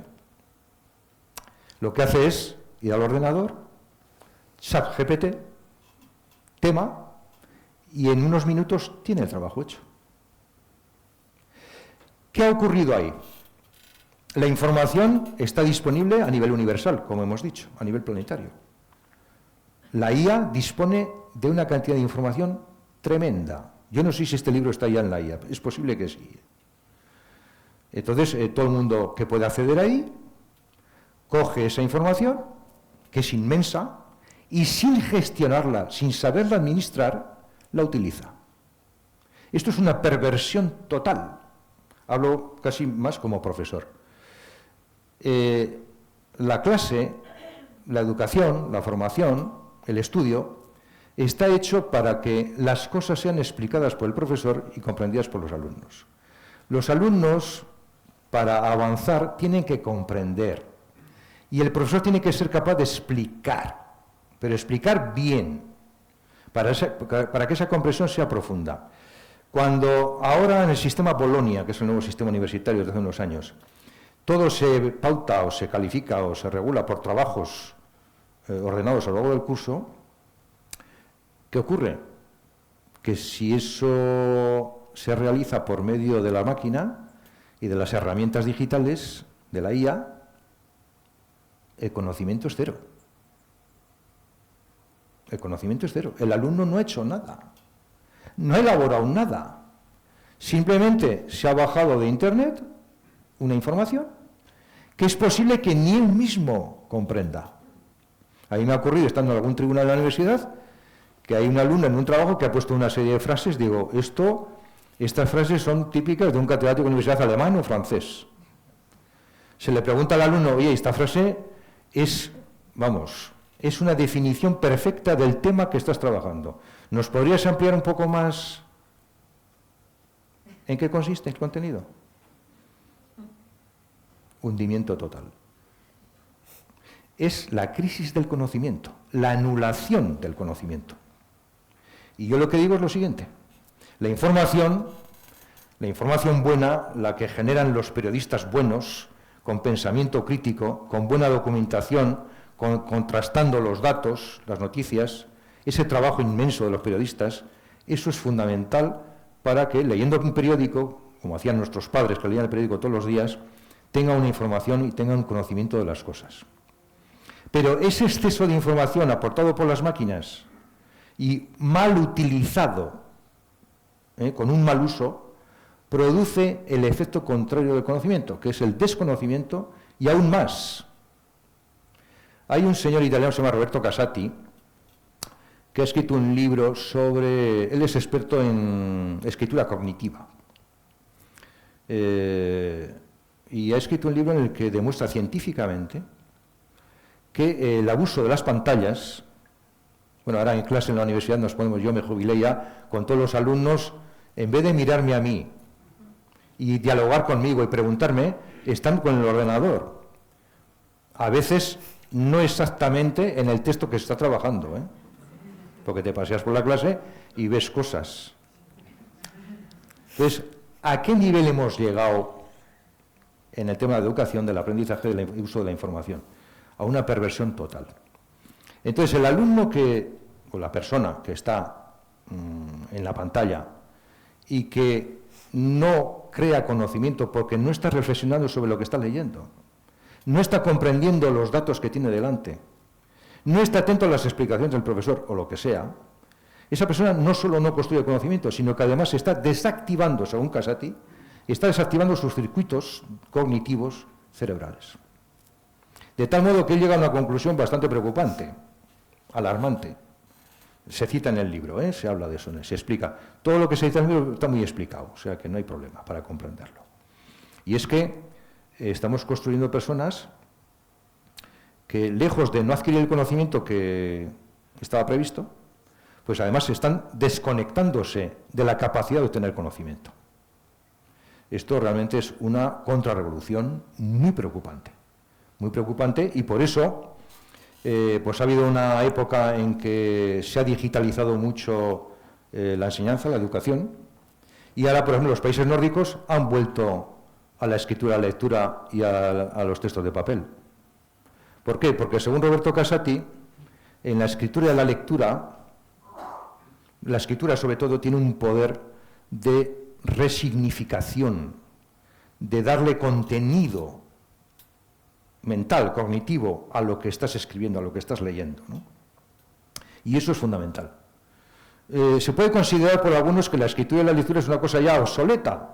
lo que hace es ir al ordenador, ChatGPT, tema, y en unos minutos tiene el trabajo hecho. ¿Qué ha ocurrido ahí? La información está disponible a nivel universal, como hemos dicho, a nivel planetario. La IA dispone de una cantidad de información tremenda. Yo no sé si este libro está ya en la IA, es posible que sí. Entonces, todo el mundo que puede acceder ahí, coge esa información, que es inmensa, y sin gestionarla, sin saberla administrar, la utiliza. Esto es una perversión total. Hablo casi más como profesor. La clase, la educación, la formación, el estudio, está hecho para que las cosas sean explicadas por el profesor y comprendidas por los alumnos. Los alumnos, para avanzar, tienen que comprender. Y el profesor tiene que ser capaz de explicar, pero explicar bien, para que esa comprensión sea profunda. Cuando ahora en el sistema Bolonia, que es el nuevo sistema universitario desde hace unos años, todo se pauta o se califica o se regula por trabajos ordenados a lo largo del curso, ¿qué ocurre? Que si eso se realiza por medio de la máquina y de las herramientas digitales, de la IA, el conocimiento es cero. El conocimiento es cero. El alumno no ha hecho nada, no ha elaborado nada. Simplemente se ha bajado de Internet una información que es posible que ni él mismo comprenda. A mí me ha ocurrido, estando en algún tribunal de la universidad, que hay un alumno en un trabajo que ha puesto una serie de frases, digo, estas frases son típicas de un catedrático de universidad alemán o francés. Se le pregunta al alumno, oye, esta frase es una definición perfecta del tema que estás trabajando. ¿Nos podrías ampliar un poco más en qué consiste el contenido? Hundimiento total. Es la crisis del conocimiento, la anulación del conocimiento. Y yo lo que digo es lo siguiente: la información buena, la que generan los periodistas buenos, con pensamiento crítico, con buena documentación, contrastando los datos, las noticias, ese trabajo inmenso de los periodistas, eso es fundamental para que, leyendo un periódico, como hacían nuestros padres que leían el periódico todos los días, tenga una información y tenga un conocimiento de las cosas. Pero ese exceso de información aportado por las máquinas y mal utilizado, con un mal uso, produce el efecto contrario del conocimiento, que es el desconocimiento y aún más. Hay un señor italiano que se llama Roberto Casati, que ha escrito un libro sobre... Él es experto en escritura cognitiva. Y ha escrito un libro en el que demuestra científicamente que el abuso de las pantallas, bueno, ahora en clase en la universidad yo me jubilé ya, con todos los alumnos, en vez de mirarme a mí y dialogar conmigo y preguntarme, están con el ordenador. A veces no exactamente en el texto que se está trabajando, porque te paseas por la clase y ves cosas. Entonces, ¿A qué nivel hemos llegado en el tema de la educación, del aprendizaje, del uso de la información? A una perversión total. Entonces, el alumno o la persona que está en la pantalla y que no crea conocimiento porque no está reflexionando sobre lo que está leyendo, no está comprendiendo los datos que tiene delante, no está atento a las explicaciones del profesor o lo que sea, esa persona no solo no construye conocimiento, sino que además está desactivando, según Casati, está desactivando sus circuitos cognitivos cerebrales. De tal modo que él llega a una conclusión bastante preocupante, alarmante. Se cita en el libro, se habla de eso, se explica. Todo lo que se dice en el libro está muy explicado, o sea que no hay problema para comprenderlo. Y es que estamos construyendo personas que, lejos de no adquirir el conocimiento que estaba previsto, pues además están desconectándose de la capacidad de obtener conocimiento. Esto realmente es una contrarrevolución muy preocupante y por eso pues ha habido una época en que se ha digitalizado mucho la enseñanza, la educación, y ahora, por ejemplo, los países nórdicos han vuelto a la escritura, a la lectura y a los textos de papel. ¿Por qué? Porque según Roberto Casati, en la escritura y la escritura sobre todo tiene un poder de resignificación, de darle contenido mental, cognitivo, a lo que estás escribiendo, a lo que estás leyendo, ¿no? Y eso es fundamental. Se puede considerar por algunos que la escritura y la lectura es una cosa ya obsoleta.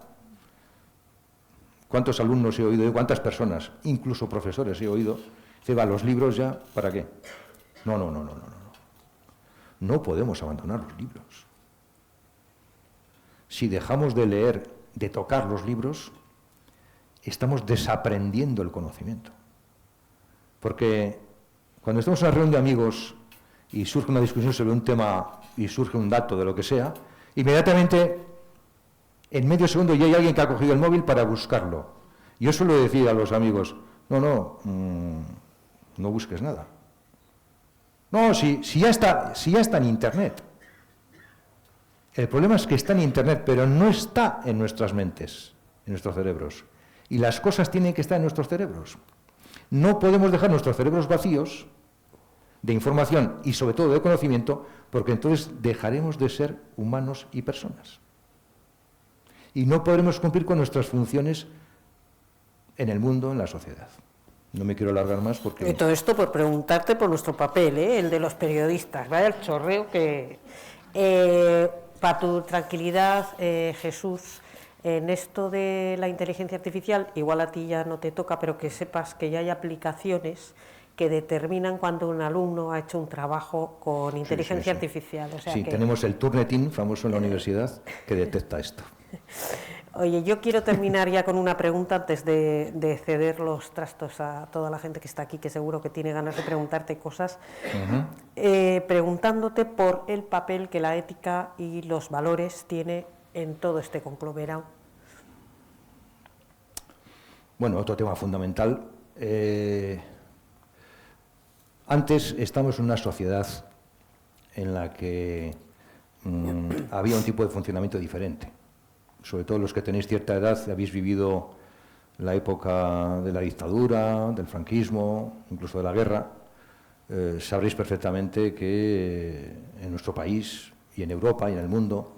¿Cuántos alumnos he oído? ¿Cuántas personas, incluso profesores, he oído? Se va, los libros ya, ¿para qué? No. No podemos abandonar los libros. Si dejamos de leer, de tocar los libros, estamos desaprendiendo el conocimiento. Porque cuando estamos en una reunión de amigos y surge una discusión sobre un tema y surge un dato de lo que sea, inmediatamente, en medio segundo, ya hay alguien que ha cogido el móvil para buscarlo. Yo suelo decir a los amigos, no busques nada. No, si ya está en Internet. El problema es que está en Internet, pero no está en nuestras mentes, en nuestros cerebros. Y las cosas tienen que estar en nuestros cerebros. No podemos dejar nuestros cerebros vacíos de información y sobre todo de conocimiento, porque entonces dejaremos de ser humanos y personas. Y no podremos cumplir con nuestras funciones en el mundo, en la sociedad. No me quiero alargar más porque... Y todo esto por preguntarte por nuestro papel, el de los periodistas. Vaya el chorreo que... para tu tranquilidad, Jesús, en esto de la inteligencia artificial, igual a ti ya no te toca, pero que sepas que ya hay aplicaciones que determinan cuando un alumno ha hecho un trabajo con inteligencia artificial. O sea sí, que... tenemos el Turnitin, famoso en la universidad, que detecta esto. Oye, yo quiero terminar ya con una pregunta antes de ceder los trastos a toda la gente que está aquí, que seguro que tiene ganas de preguntarte cosas, preguntándote por el papel que la ética y los valores tiene en todo este conglomerado. Bueno, otro tema fundamental. Antes estamos en una sociedad en la que había un tipo de funcionamiento diferente. Sobre todo los que tenéis cierta edad, habéis vivido la época de la dictadura, del franquismo, incluso de la guerra, sabréis perfectamente que en nuestro país y en Europa y en el mundo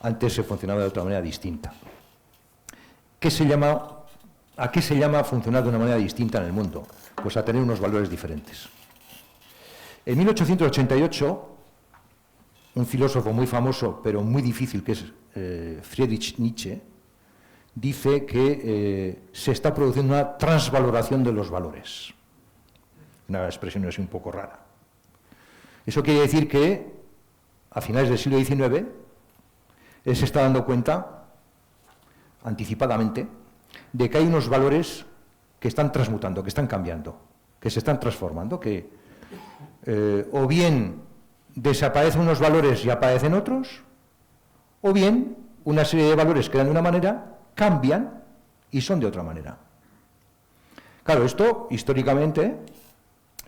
antes se funcionaba de otra manera distinta. ¿A qué se llama funcionar de una manera distinta en el mundo? Pues a tener unos valores diferentes. En 1888, un filósofo muy famoso, pero muy difícil, que es Friedrich Nietzsche, dice que se está produciendo una transvaloración de los valores. Una expresión así un poco rara. Eso quiere decir que a finales del siglo XIX él se está dando cuenta, anticipadamente, de que hay unos valores que están transmutando, que están cambiando, que se están transformando, que o bien desaparecen unos valores y aparecen otros, o bien una serie de valores que eran de una manera, cambian y son de otra manera. Claro, esto históricamente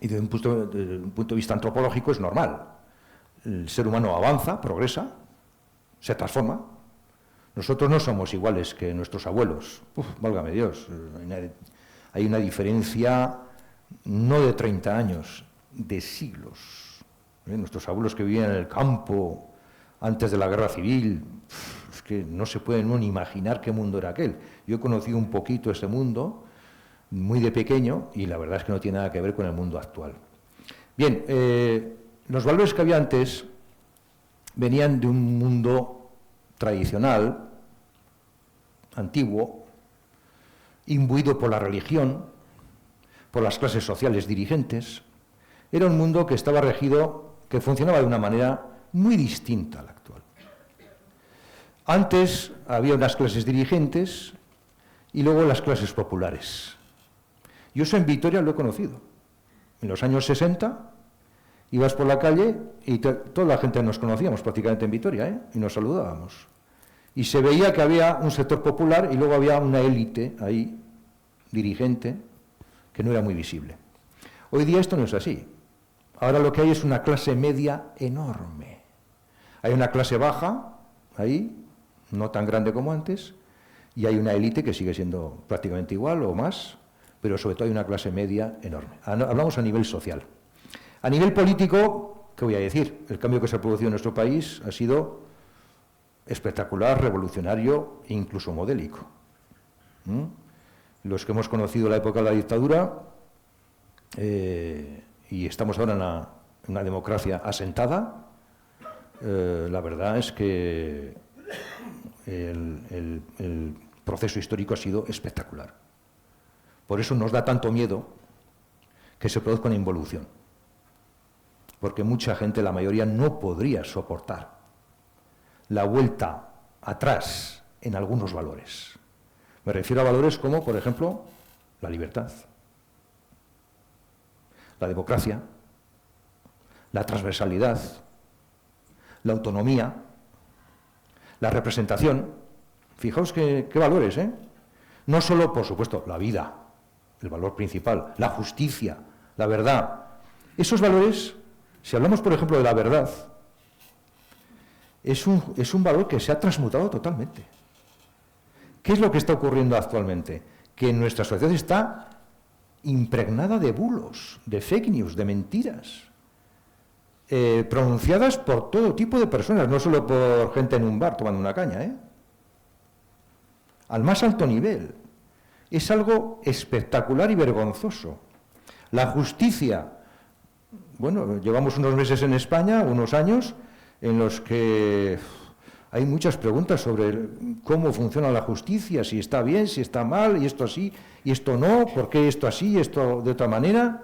y desde un punto de vista antropológico es normal. El ser humano avanza, progresa, se transforma, Nosotros no somos iguales que nuestros abuelos. Válgame Dios, hay una diferencia no de 30 años, de siglos. Nuestros abuelos que vivían en el campo antes de la guerra civil, es que no se puede ni imaginar qué mundo era aquel. Yo he conocido un poquito ese mundo, muy de pequeño, y la verdad es que no tiene nada que ver con el mundo actual. Bien, los valores que había antes venían de un mundo tradicional, antiguo, imbuido por la religión, por las clases sociales dirigentes. Era un mundo que estaba regido, que funcionaba de una manera muy distinta a la actual. Antes había unas clases dirigentes y luego las clases populares. Yo eso en Vitoria lo he conocido. En los años 60 ibas por la calle y toda la gente nos conocíamos prácticamente en Vitoria, y nos saludábamos. Y se veía que había un sector popular y luego había una élite ahí, dirigente, que no era muy visible. Hoy día esto no es así. Ahora lo que hay es una clase media enorme. Hay una clase baja, ahí, no tan grande como antes, y hay una élite que sigue siendo prácticamente igual o más, pero sobre todo hay una clase media enorme. Hablamos a nivel social. A nivel político, ¿qué voy a decir? El cambio que se ha producido en nuestro país ha sido espectacular, revolucionario e incluso modélico. Los que hemos conocido la época de la dictadura, y estamos ahora en una democracia asentada, la verdad es que el proceso histórico ha sido espectacular. Por eso nos da tanto miedo que se produzca una involución, porque mucha gente, la mayoría, no podría soportar la vuelta atrás en algunos valores. Me refiero a valores como, por ejemplo, la libertad, la democracia, la transversalidad, la autonomía, la representación. Fijaos qué valores, ¿eh? No solo, por supuesto, la vida, el valor principal, la justicia, la verdad. Esos valores, si hablamos, por ejemplo, de la verdad, es un valor que se ha transmutado totalmente. ¿Qué es lo que está ocurriendo actualmente? Que nuestra sociedad está impregnada de bulos, de fake news, de mentiras, pronunciadas por todo tipo de personas, no solo por gente en un bar tomando una caña, al más alto nivel. Es algo espectacular y vergonzoso. La justicia, bueno, llevamos unos meses en España, unos años, en los que hay muchas preguntas sobre cómo funciona la justicia, si está bien, si está mal, y esto así, y esto no, por qué esto así, y esto de otra manera.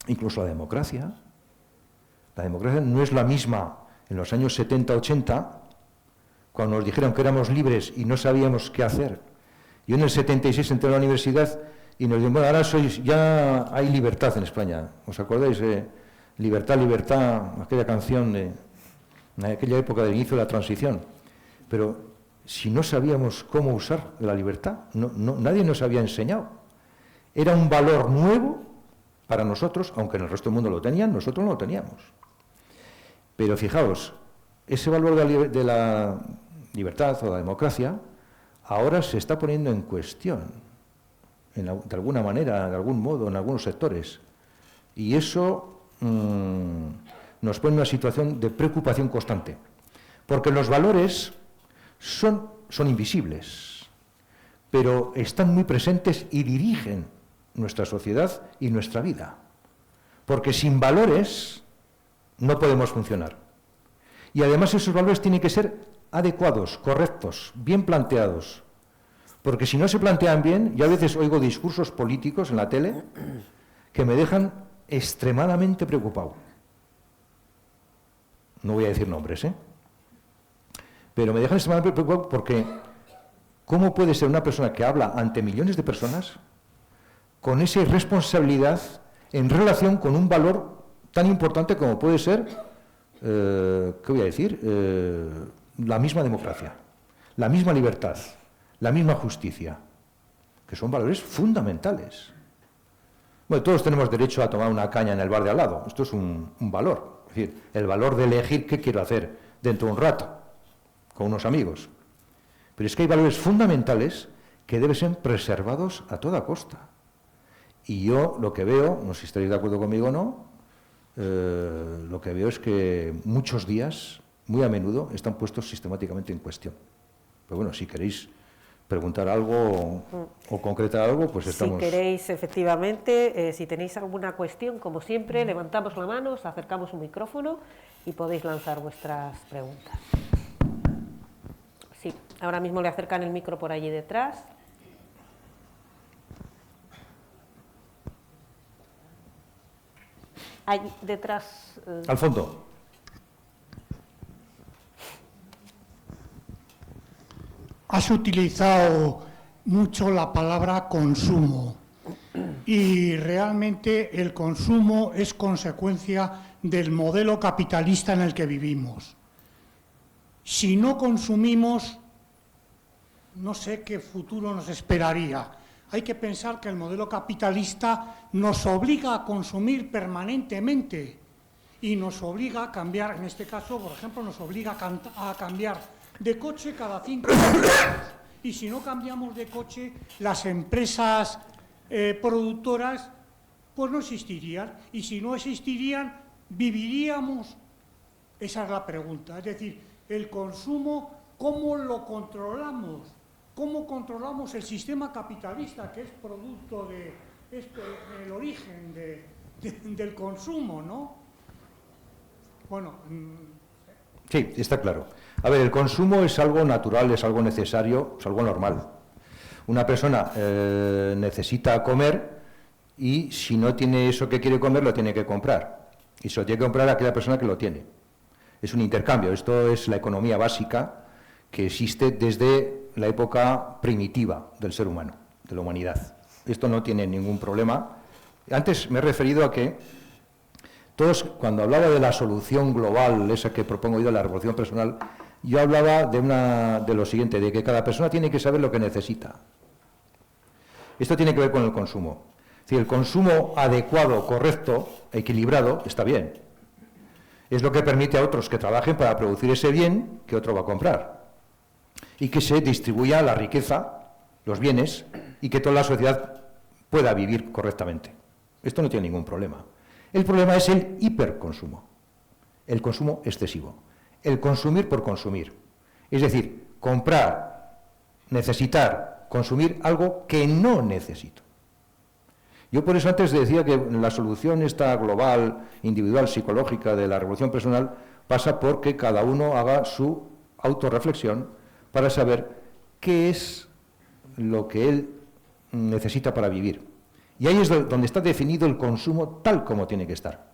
Incluso la democracia. La democracia no es la misma en los años 70-80, cuando nos dijeron que éramos libres y no sabíamos qué hacer. Yo en el 76 entré a la universidad y nos dijeron, bueno, ahora ya hay libertad en España. ¿Os acordáis? Libertad, libertad, aquella canción de aquella época del inicio de la transición. Pero si no sabíamos cómo usar la libertad, nadie nos había enseñado. Era un valor nuevo para nosotros, aunque en el resto del mundo lo tenían, nosotros no lo teníamos. Pero fijaos, ese valor de la libertad o la democracia ahora se está poniendo en cuestión, de alguna manera, de algún modo, en algunos sectores. Y eso nos pone en una situación de preocupación constante, porque los valores son invisibles, pero están muy presentes y dirigen nuestra sociedad y nuestra vida, porque sin valores no podemos funcionar. Y además esos valores tienen que ser adecuados, correctos, bien planteados, porque si no se plantean bien, yo a veces oigo discursos políticos en la tele que me dejan extremadamente preocupado. No voy a decir nombres, pero me dejan extremadamente preocupado porque ¿cómo puede ser una persona que habla ante millones de personas con esa irresponsabilidad en relación con un valor tan importante como puede ser, ¿qué voy a decir?, la misma democracia, la misma libertad, la misma justicia, que son valores fundamentales? Bueno, todos tenemos derecho a tomar una caña en el bar de al lado. Esto es un valor. Es decir, el valor de elegir qué quiero hacer dentro de un rato. con unos amigos. Pero es que hay valores fundamentales que deben ser preservados a toda costa. Y yo lo que veo, no sé si estaréis de acuerdo conmigo o no, lo que veo es que muchos días, muy a menudo, están puestos sistemáticamente en cuestión. Pero bueno, si queréis preguntar algo o concretar algo, pues estamos... Si queréis, efectivamente, si tenéis alguna cuestión, como siempre, levantamos la mano, os acercamos un micrófono y podéis lanzar vuestras preguntas. Sí, ahora mismo le acercan el micro por allí detrás. Ahí detrás... Al fondo. Has utilizado mucho la palabra consumo y realmente el consumo es consecuencia del modelo capitalista en el que vivimos. Si no consumimos, no sé qué futuro nos esperaría. Hay que pensar que el modelo capitalista nos obliga a consumir permanentemente y nos obliga a cambiar, en este caso, por ejemplo, nos obliga a cambiar de coche cada 5 años. Y si no cambiamos de coche, las empresas productoras pues no existirían. Y si no existirían, ¿viviríamos? Esa es la pregunta. Es decir, el consumo, ¿cómo lo controlamos? ¿Cómo controlamos el sistema capitalista, que es producto de esto, el origen del consumo, ¿no? Bueno... Sí, está claro. A ver, el consumo es algo natural, es algo necesario, es algo normal. Una persona necesita comer y si no tiene eso que quiere comer, lo tiene que comprar. Y se lo tiene que comprar a aquella persona que lo tiene. Es un intercambio. Esto es la economía básica que existe desde la época primitiva del ser humano, de la humanidad. Esto no tiene ningún problema. Antes me he referido a que todos, cuando hablaba de la solución global, esa que propongo yo de la revolución personal, yo hablaba de lo siguiente, de que cada persona tiene que saber lo que necesita. Esto tiene que ver con el consumo. Es decir, el consumo adecuado, correcto, equilibrado, está bien. Es lo que permite a otros que trabajen para producir ese bien que otro va a comprar. Y que se distribuya la riqueza, los bienes, y que toda la sociedad pueda vivir correctamente. Esto no tiene ningún problema. El problema es el hiperconsumo, el consumo excesivo, el consumir por consumir. Es decir, comprar, necesitar, consumir algo que no necesito. Yo por eso antes decía que la solución esta global, individual, psicológica de la revolución personal pasa por que cada uno haga su autorreflexión para saber qué es lo que él necesita para vivir. Y ahí es donde está definido el consumo tal como tiene que estar.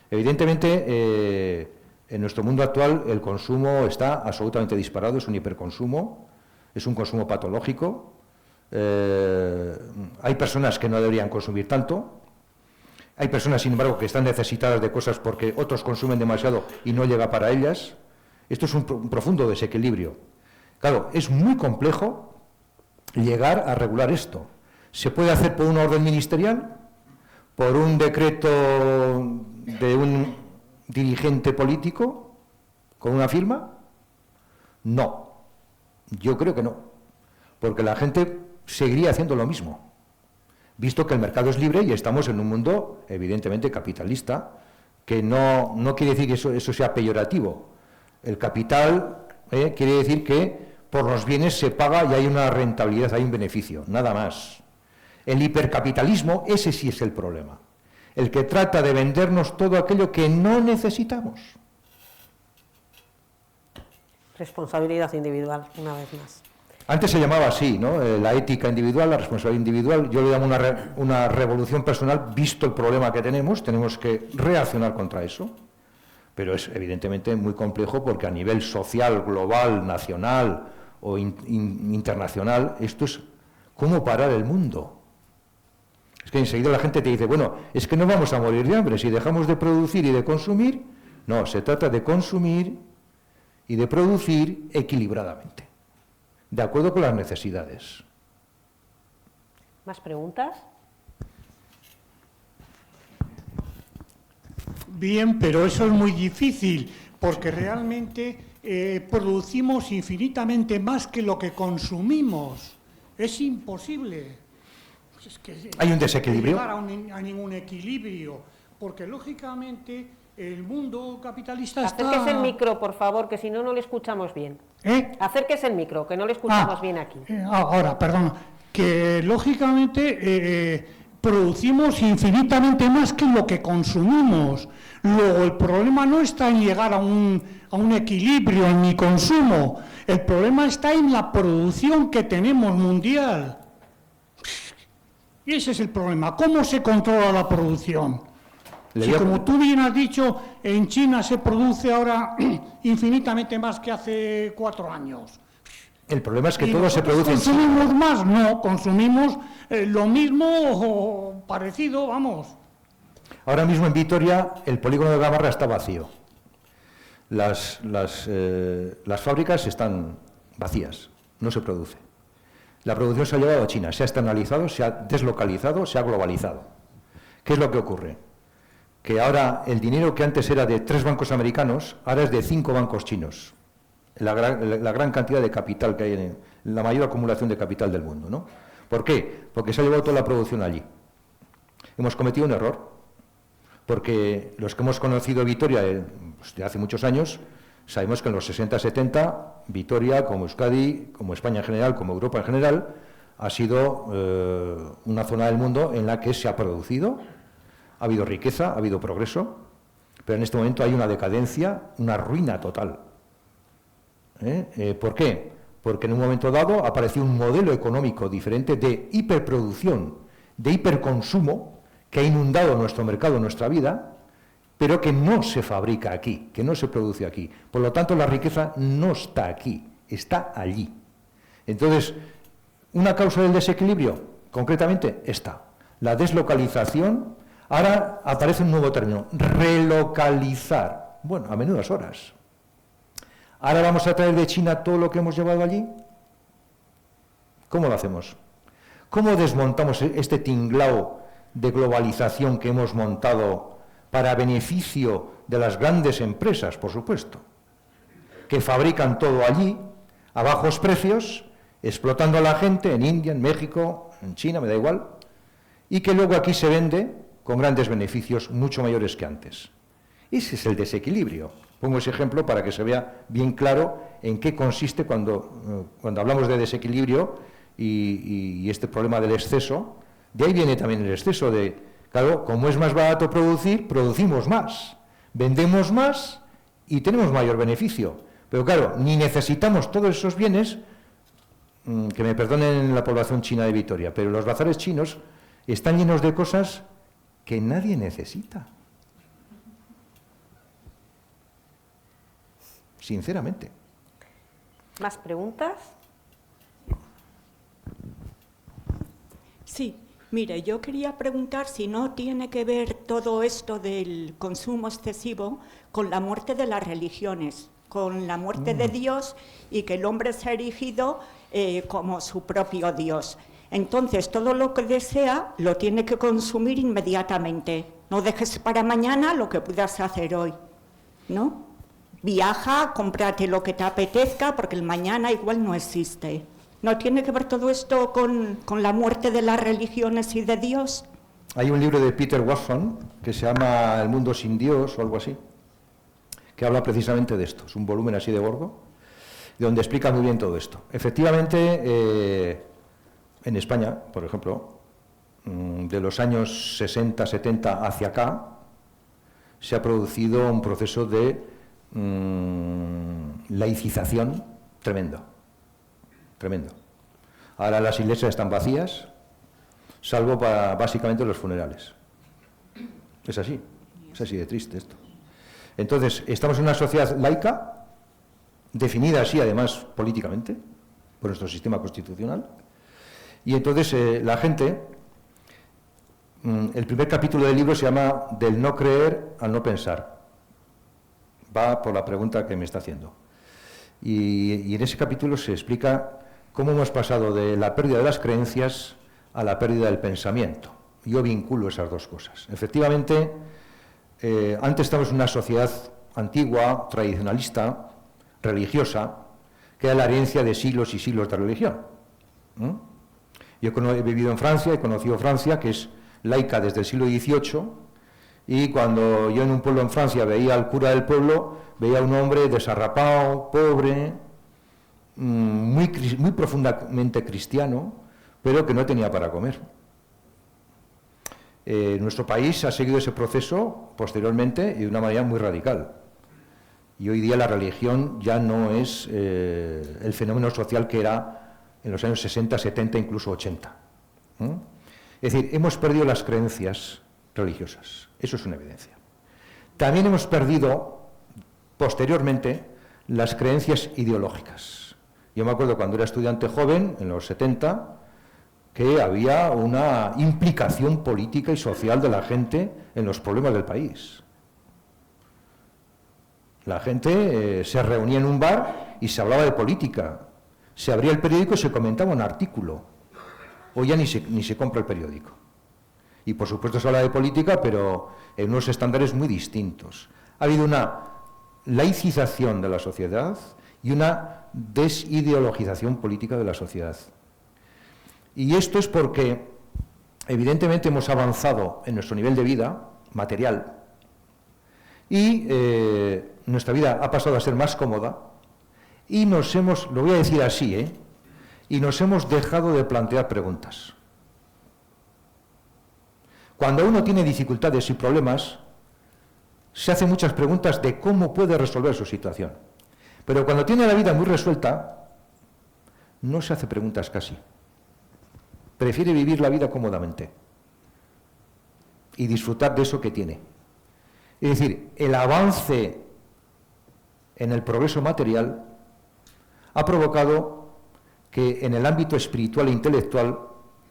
Evidentemente, en nuestro mundo actual el consumo está absolutamente disparado, es un hiperconsumo, es un consumo patológico. Hay personas que no deberían consumir tanto, hay personas, sin embargo, que están necesitadas de cosas porque otros consumen demasiado y no llega para ellas. Esto es un profundo desequilibrio. Claro, es muy complejo llegar a regular esto. Se puede hacer por una orden ministerial, por un decreto de un dirigente político, con una firma. No, yo creo que no, porque la gente seguiría haciendo lo mismo, visto que el mercado es libre y estamos en un mundo evidentemente capitalista, que no quiere decir que eso sea peyorativo. El capital quiere decir que por los bienes se paga y hay una rentabilidad, hay un beneficio, nada más. El hipercapitalismo, ese sí es el problema. El que trata de vendernos todo aquello que no necesitamos. Responsabilidad individual, una vez más. Antes se llamaba así, ¿no? La ética individual, la responsabilidad individual. Yo le llamo una revolución personal, visto el problema que tenemos que reaccionar contra eso. Pero es evidentemente muy complejo porque a nivel social, global, nacional o internacional, esto es cómo parar el mundo. Es que enseguida la gente te dice, bueno, es que no vamos a morir de hambre si dejamos de producir y de consumir. No, se trata de consumir y de producir equilibradamente, de acuerdo con las necesidades. ¿Más preguntas? Bien, pero eso es muy difícil, porque realmente producimos infinitamente más que lo que consumimos. Es imposible. Es que ¿Hay un desequilibrio? Llegar a ningún equilibrio, porque lógicamente el mundo capitalista está... Acérquese el micro, por favor, que si no, no le escuchamos bien. Acérquese el micro, que no le escuchamos bien aquí. Ahora, perdón, que lógicamente producimos infinitamente más que lo que consumimos. Luego, el problema no está en llegar a un equilibrio en mi consumo, el problema está en la producción que tenemos mundial. Y ese es el problema. ¿Cómo se controla la producción? Si, como tú bien has dicho, en China se produce ahora infinitamente más que hace 4 años. El problema es que todo se produce en China. ¿Consumimos más? No, consumimos lo mismo o parecido, vamos. Ahora mismo en Vitoria el polígono de Gamarra está vacío. Las fábricas están vacías, no se produce. La producción se ha llevado a China, se ha externalizado, se ha deslocalizado, se ha globalizado. ¿Qué es lo que ocurre? Que ahora el dinero que antes era de 3 bancos americanos, ahora es de 5 bancos chinos. La gran cantidad de capital que hay en la mayor acumulación de capital del mundo, ¿no? ¿Por qué? Porque se ha llevado toda la producción allí. Hemos cometido un error, porque los que hemos conocido Vitoria de hace muchos años, sabemos que en los 60-70, Vitoria, como Euskadi, como España en general, como Europa en general, ha sido una zona del mundo en la que se ha producido, ha habido riqueza, ha habido progreso, pero en este momento hay una decadencia, una ruina total. ¿Por qué? Porque en un momento dado apareció un modelo económico diferente de hiperproducción, de hiperconsumo, que ha inundado nuestro mercado, nuestra vida, pero que no se fabrica aquí, que no se produce aquí. Por lo tanto, la riqueza no está aquí, está allí. Entonces, una causa del desequilibrio, concretamente, esta, la deslocalización. Ahora aparece un nuevo término, relocalizar. Bueno, a menudas horas. ¿Ahora vamos a traer de China todo lo que hemos llevado allí? ¿Cómo lo hacemos? ¿Cómo desmontamos este tinglao de globalización que hemos montado para beneficio de las grandes empresas, por supuesto, que fabrican todo allí, a bajos precios, explotando a la gente en India, en México, en China, me da igual, y que luego aquí se vende con grandes beneficios mucho mayores que antes? Ese es el desequilibrio. Pongo ese ejemplo para que se vea bien claro en qué consiste cuando hablamos de desequilibrio y este problema del exceso. De ahí viene también el exceso de, claro, como es más barato producir, producimos más, vendemos más y tenemos mayor beneficio. Pero claro, ni necesitamos todos esos bienes, que me perdonen la población china de Vitoria, pero los bazares chinos están llenos de cosas que nadie necesita. Sinceramente. ¿Más preguntas? Sí, mire, yo quería preguntar si no tiene que ver todo esto del consumo excesivo con la muerte de las religiones, con la muerte de Dios y que el hombre se ha erigido como su propio Dios. Entonces, todo lo que desea lo tiene que consumir inmediatamente. No dejes para mañana lo que puedas hacer hoy, ¿no? Viaja, cómprate lo que te apetezca, porque el mañana igual no existe. ¿No tiene que ver todo esto con la muerte de las religiones y de Dios? Hay un libro de Peter Watson que se llama El mundo sin Dios o algo así, que habla precisamente de esto. Es un volumen así de gordo, donde explica muy bien todo esto. Efectivamente, en España, por ejemplo, de los años 60, 70 hacia acá, se ha producido un proceso de laicización tremendo. Ahora las iglesias están vacías, salvo para básicamente los funerales. Es así de triste esto. Entonces, estamos en una sociedad laica, definida así además políticamente, por nuestro sistema constitucional, y entonces la gente, el primer capítulo del libro se llama Del no creer al no pensar. Va por la pregunta que me está haciendo. Y en ese capítulo se explica cómo hemos pasado de la pérdida de las creencias a la pérdida del pensamiento. Yo vinculo esas dos cosas. Efectivamente, antes estábamos en una sociedad antigua, tradicionalista, religiosa, que era la herencia de siglos y siglos de religión. Yo he vivido en Francia, he conocido Francia, que es laica desde el siglo XVIII, y cuando yo en un pueblo en Francia veía al cura del pueblo, veía a un hombre desarrapado, pobre, muy profundamente cristiano, pero que no tenía para comer. Nuestro país ha seguido ese proceso posteriormente y de una manera muy radical. Y hoy día la religión ya no es el fenómeno social que era en los años 60, 70, incluso 80. Es decir, hemos perdido las creencias religiosas. Eso es una evidencia. También hemos perdido, posteriormente, las creencias ideológicas. Yo me acuerdo cuando era estudiante joven, en los 70, que había una implicación política y social de la gente en los problemas del país. La gente se reunía en un bar y se hablaba de política. Se abría el periódico y se comentaba un artículo. Hoy ya ni se compra el periódico. Y por supuesto se habla de política, pero en unos estándares muy distintos. Ha habido una laicización de la sociedad y una desideologización política de la sociedad. Y esto es porque, evidentemente, hemos avanzado en nuestro nivel de vida material y nuestra vida ha pasado a ser más cómoda y nos hemos, lo voy a decir así, y nos hemos dejado de plantear preguntas. Cuando uno tiene dificultades y problemas, se hace muchas preguntas de cómo puede resolver su situación. Pero cuando tiene la vida muy resuelta, no se hace preguntas casi. Prefiere vivir la vida cómodamente y disfrutar de eso que tiene. Es decir, el avance en el progreso material ha provocado que en el ámbito espiritual e intelectual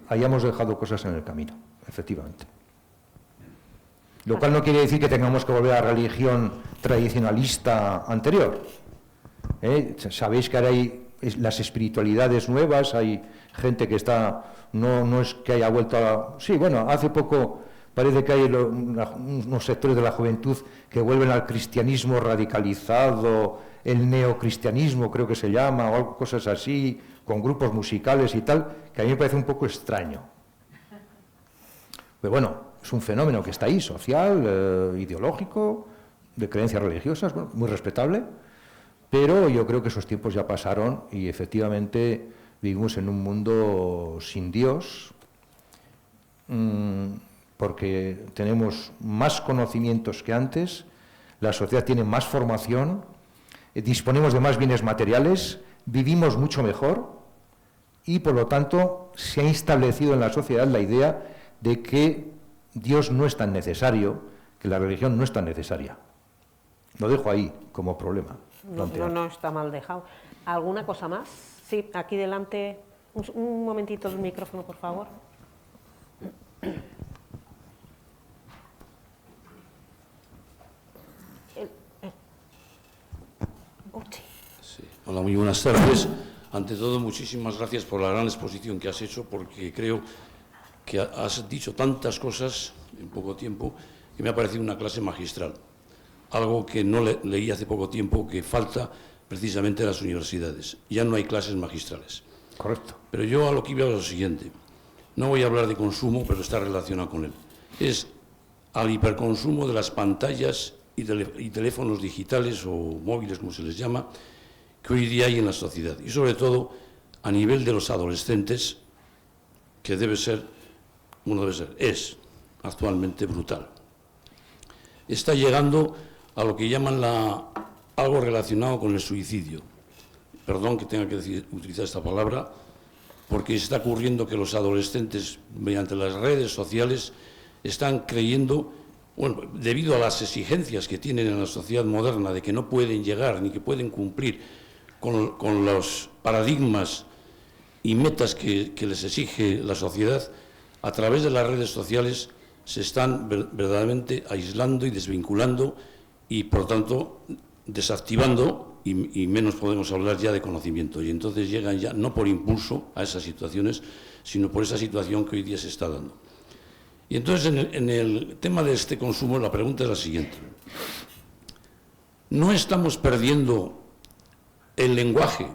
hayamos dejado cosas en el camino, efectivamente. Lo cual no quiere decir que tengamos que volver a la religión tradicionalista anterior. Sabéis que ahora hay las espiritualidades nuevas, hay gente que está, no es que haya vuelto a... Sí, bueno, hace poco parece que hay unos sectores de la juventud que vuelven al cristianismo radicalizado, el neocristianismo creo que se llama, o cosas así, con grupos musicales y tal, que a mí me parece un poco extraño. Pero bueno, es un fenómeno que está ahí, social, ideológico, de creencias religiosas, bueno, muy respetable, pero yo creo que esos tiempos ya pasaron y efectivamente vivimos en un mundo sin Dios, porque tenemos más conocimientos que antes, la sociedad tiene más formación, disponemos de más bienes materiales, vivimos mucho mejor y por lo tanto se ha establecido en la sociedad la idea de que Dios no es tan necesario, que la religión no es tan necesaria. Lo dejo ahí como problema. No está mal dejado. ¿Alguna cosa más? Sí, aquí delante. Un momentito el micrófono, por favor. Sí. Hola, muy buenas tardes. Ante todo, muchísimas gracias por la gran exposición que has hecho, porque creo que has dicho tantas cosas en poco tiempo que me ha parecido una clase magistral. Algo que no leí hace poco tiempo, que falta precisamente en las universidades. Ya no hay clases magistrales. Correcto. Pero yo a lo que iba es lo siguiente. No voy a hablar de consumo, pero está relacionado con él. Es al hiperconsumo de las pantallas y teléfonos digitales o móviles, como se les llama, que hoy día hay en la sociedad. Y sobre todo a nivel de los adolescentes, que es actualmente brutal. Está llegando a lo que llaman algo relacionado con el suicidio. Perdón que tenga que utilizar esta palabra, porque está ocurriendo que los adolescentes, mediante las redes sociales, están creyendo, bueno, debido a las exigencias que tienen en la sociedad moderna, de que no pueden llegar ni que pueden cumplir con los paradigmas y metas que les exige la sociedad, a través de las redes sociales se están verdaderamente aislando y desvinculando y, por lo tanto, desactivando y menos podemos hablar ya de conocimiento. Y entonces llegan ya, no por impulso a esas situaciones, sino por esa situación que hoy día se está dando. Y entonces, en el tema de este consumo, la pregunta es la siguiente. ¿No estamos perdiendo el lenguaje,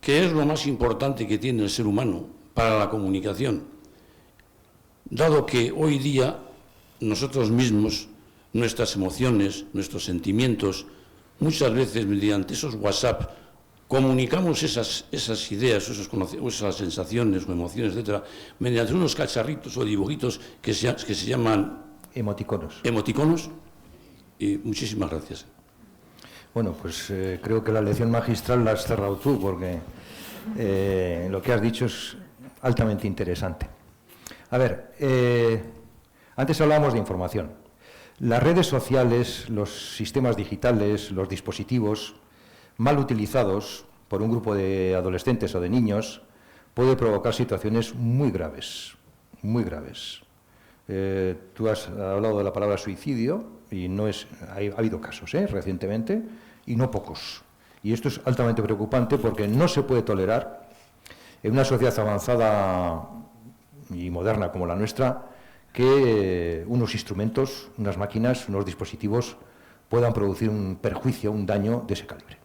que es lo más importante que tiene el ser humano para la comunicación, dado que hoy día nosotros mismos, nuestras emociones, nuestros sentimientos, muchas veces mediante esos WhatsApp, comunicamos esas ideas, esas sensaciones o emociones, etcétera, mediante unos cacharritos o dibujitos que se llaman emoticonos. Emoticonos. Y muchísimas gracias. Bueno, pues creo que la lección magistral la has cerrado tú, porque lo que has dicho es altamente interesante. A ver, antes hablábamos de información. Las redes sociales, los sistemas digitales, los dispositivos mal utilizados por un grupo de adolescentes o de niños puede provocar situaciones muy graves, muy graves. Tú has hablado de la palabra suicidio y ha habido casos recientemente y no pocos. Y esto es altamente preocupante porque no se puede tolerar en una sociedad avanzada y moderna como la nuestra que unos instrumentos, unas máquinas, unos dispositivos puedan producir un perjuicio, un daño de ese calibre.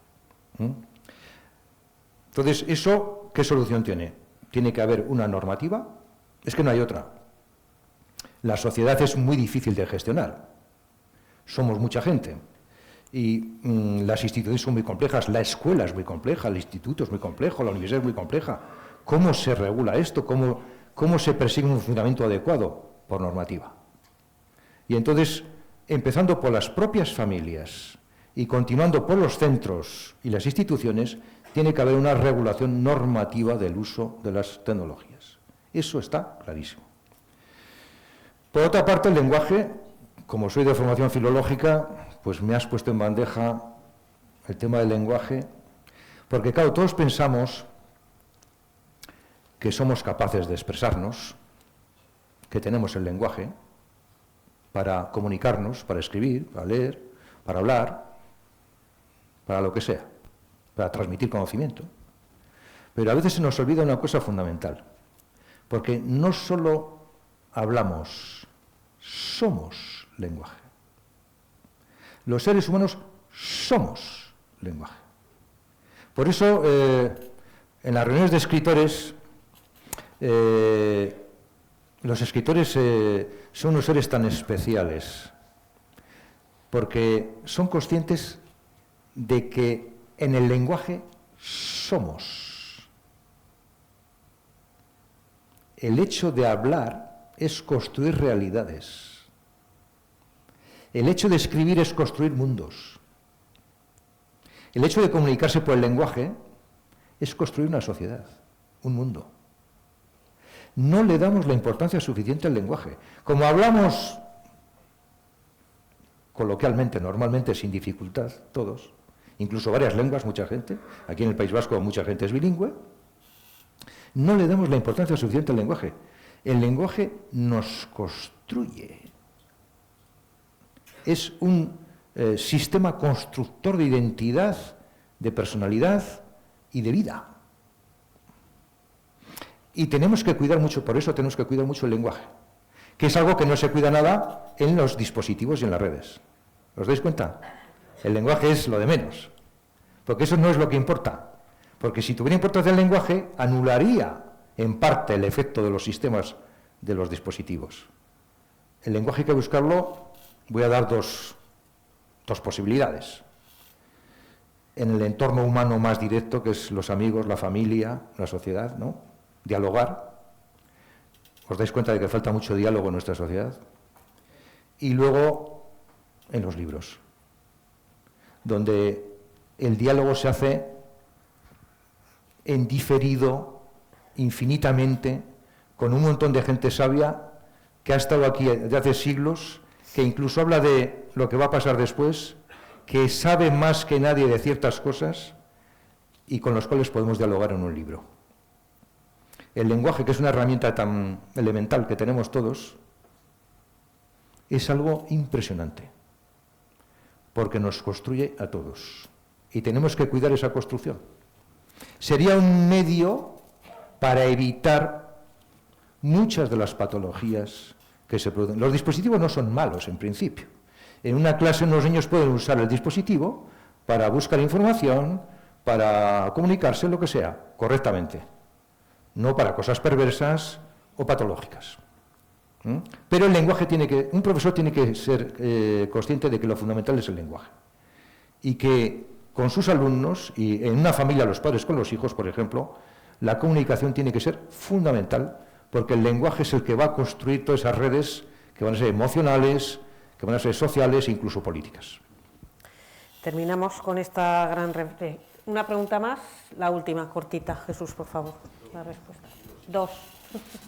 Entonces, ¿eso qué solución tiene? Tiene que haber una normativa. Es que no hay otra. La sociedad es muy difícil de gestionar. Somos mucha gente. Y las instituciones son muy complejas. La escuela es muy compleja, el instituto es muy complejo, la universidad es muy compleja. ¿Cómo se regula esto? ¿Cómo se persigue un fundamento adecuado? Por normativa. Y entonces, empezando por las propias familias y continuando por los centros y las instituciones, tiene que haber una regulación normativa del uso de las tecnologías. Eso está clarísimo. Por otra parte, el lenguaje, como soy de formación filológica, pues me has puesto en bandeja el tema del lenguaje, porque claro, todos pensamos que somos capaces de expresarnos, que tenemos el lenguaje para comunicarnos, para escribir, para leer, para hablar, para lo que sea, para transmitir conocimiento. Pero a veces se nos olvida una cosa fundamental, porque no solo hablamos, somos lenguaje. Los seres humanos somos lenguaje. Por eso, en las reuniones de escritores, los escritores son unos seres tan especiales porque son conscientes de que en el lenguaje somos. El hecho de hablar es construir realidades. El hecho de escribir es construir mundos. El hecho de comunicarse por el lenguaje es construir una sociedad, un mundo. No le damos la importancia suficiente al lenguaje. Como hablamos coloquialmente, normalmente, sin dificultad, todos, incluso varias lenguas, mucha gente, aquí en el País Vasco mucha gente es bilingüe, no le damos la importancia suficiente al lenguaje. El lenguaje nos construye. Es un sistema constructor de identidad, de personalidad y de vida. Y tenemos que cuidar mucho, por eso tenemos que cuidar mucho el lenguaje, que es algo que no se cuida nada en los dispositivos y en las redes. ¿Os dais cuenta? El lenguaje es lo de menos, porque eso no es lo que importa. Porque si tuviera importancia el lenguaje, anularía en parte el efecto de los sistemas de los dispositivos. El lenguaje hay que buscarlo, voy a dar dos posibilidades. En el entorno humano más directo, que es los amigos, la familia, la sociedad, ¿no? Dialogar. ¿Os dais cuenta de que falta mucho diálogo en nuestra sociedad? Y luego en los libros, donde el diálogo se hace en diferido, infinitamente, con un montón de gente sabia que ha estado aquí desde hace siglos, que incluso habla de lo que va a pasar después, que sabe más que nadie de ciertas cosas y con los cuales podemos dialogar en un libro. El lenguaje, que es una herramienta tan elemental que tenemos todos, es algo impresionante, porque nos construye a todos. Y tenemos que cuidar esa construcción. Sería un medio para evitar muchas de las patologías que se producen. Los dispositivos no son malos, en principio. En una clase los niños pueden usar el dispositivo para buscar información, para comunicarse lo que sea, correctamente, no para cosas perversas o patológicas. Pero el lenguaje un profesor tiene que ser consciente de que lo fundamental es el lenguaje. Y que con sus alumnos, y en una familia los padres con los hijos, por ejemplo, la comunicación tiene que ser fundamental, porque el lenguaje es el que va a construir todas esas redes que van a ser emocionales, que van a ser sociales e incluso políticas. Terminamos con esta gran... Una pregunta más, la última, cortita. Jesús, por favor, la respuesta. 2.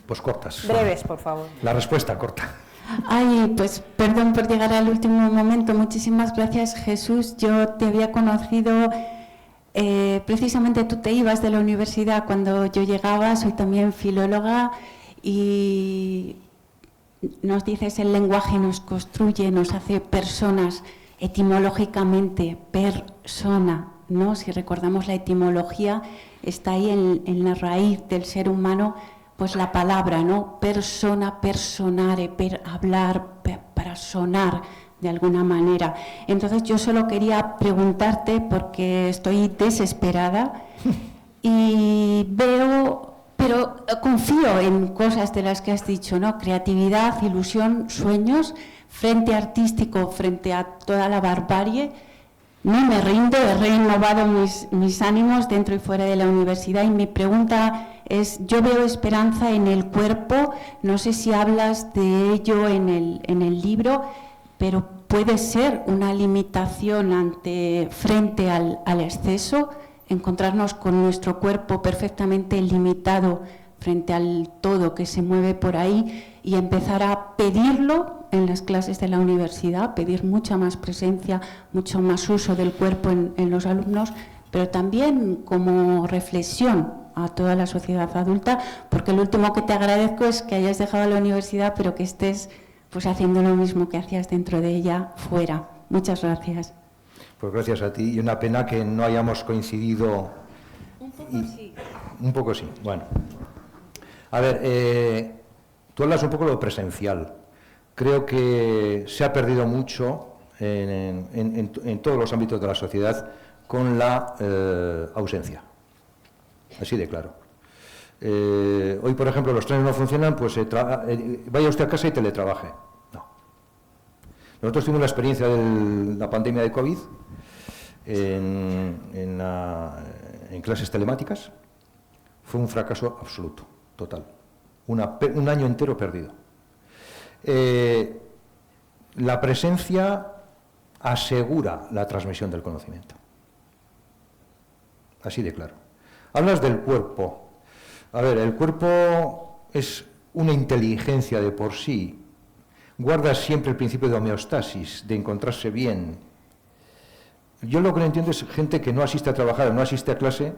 Pues cortas. Breves, por favor. La respuesta corta. Ay, pues perdón por llegar al último momento. Muchísimas gracias, Jesús. Yo te había conocido, precisamente tú te ibas de la universidad cuando yo llegaba, soy también filóloga y nos dices el lenguaje nos construye, nos hace personas, etimológicamente, persona, ¿no? Si recordamos la etimología, está ahí en la raíz del ser humano, pues la palabra, ¿no? Persona, personare, hablar, para sonar de alguna manera. Entonces yo solo quería preguntarte, porque estoy desesperada y veo, pero confío en cosas de las que has dicho, ¿no? Creatividad, ilusión, sueños, frente artístico, frente a toda la barbarie. No me rindo, he renovado mis ánimos dentro y fuera de la universidad y mi pregunta es, yo veo esperanza en el cuerpo, no sé si hablas de ello en el libro, pero puede ser una limitación frente al exceso, encontrarnos con nuestro cuerpo perfectamente limitado frente al todo que se mueve por ahí y empezar a pedirlo en las clases de la universidad, pedir mucha más presencia, mucho más uso del cuerpo en los alumnos, pero también como reflexión a toda la sociedad adulta, porque lo último que te agradezco es que hayas dejado la universidad, pero que estés pues haciendo lo mismo que hacías dentro de ella fuera. Muchas gracias. Pues gracias a ti, y una pena que no hayamos coincidido. Un poco sí. Un poco sí, bueno. A ver, tú hablas un poco de lo presencial. Creo que se ha perdido mucho en todos los ámbitos de la sociedad con la ausencia. Así de claro. Hoy, por ejemplo, los trenes no funcionan, pues vaya usted a casa y teletrabaje. No. Nosotros tuvimos la experiencia de la pandemia de COVID en clases telemáticas. Fue un fracaso absoluto, total. Un año entero perdido. La presencia asegura la transmisión del conocimiento. Así de claro. Hablas del cuerpo. A ver, el cuerpo es una inteligencia de por sí. Guarda siempre el principio de homeostasis, de encontrarse bien. Yo lo que no entiendo es gente que no asiste a trabajar o no asiste a clase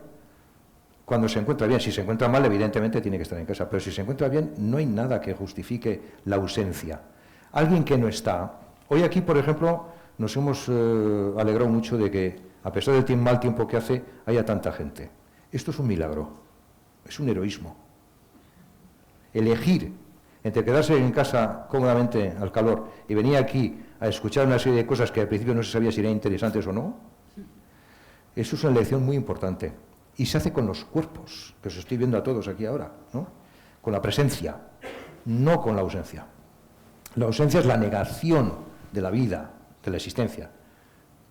cuando se encuentra bien. Si se encuentra mal, evidentemente tiene que estar en casa, pero si se encuentra bien, no hay nada que justifique la ausencia. Alguien que no está. Hoy aquí, por ejemplo, nos hemos alegrado mucho de que, a pesar del mal tiempo que hace, haya tanta gente. Esto es un milagro, es un heroísmo. Elegir entre quedarse en casa cómodamente al calor y venir aquí a escuchar una serie de cosas que al principio no se sabía si eran interesantes o no, eso es una elección muy importante. Y se hace con los cuerpos, que os estoy viendo a todos aquí ahora, ¿no? Con la presencia, no con la ausencia. La ausencia es la negación de la vida, de la existencia.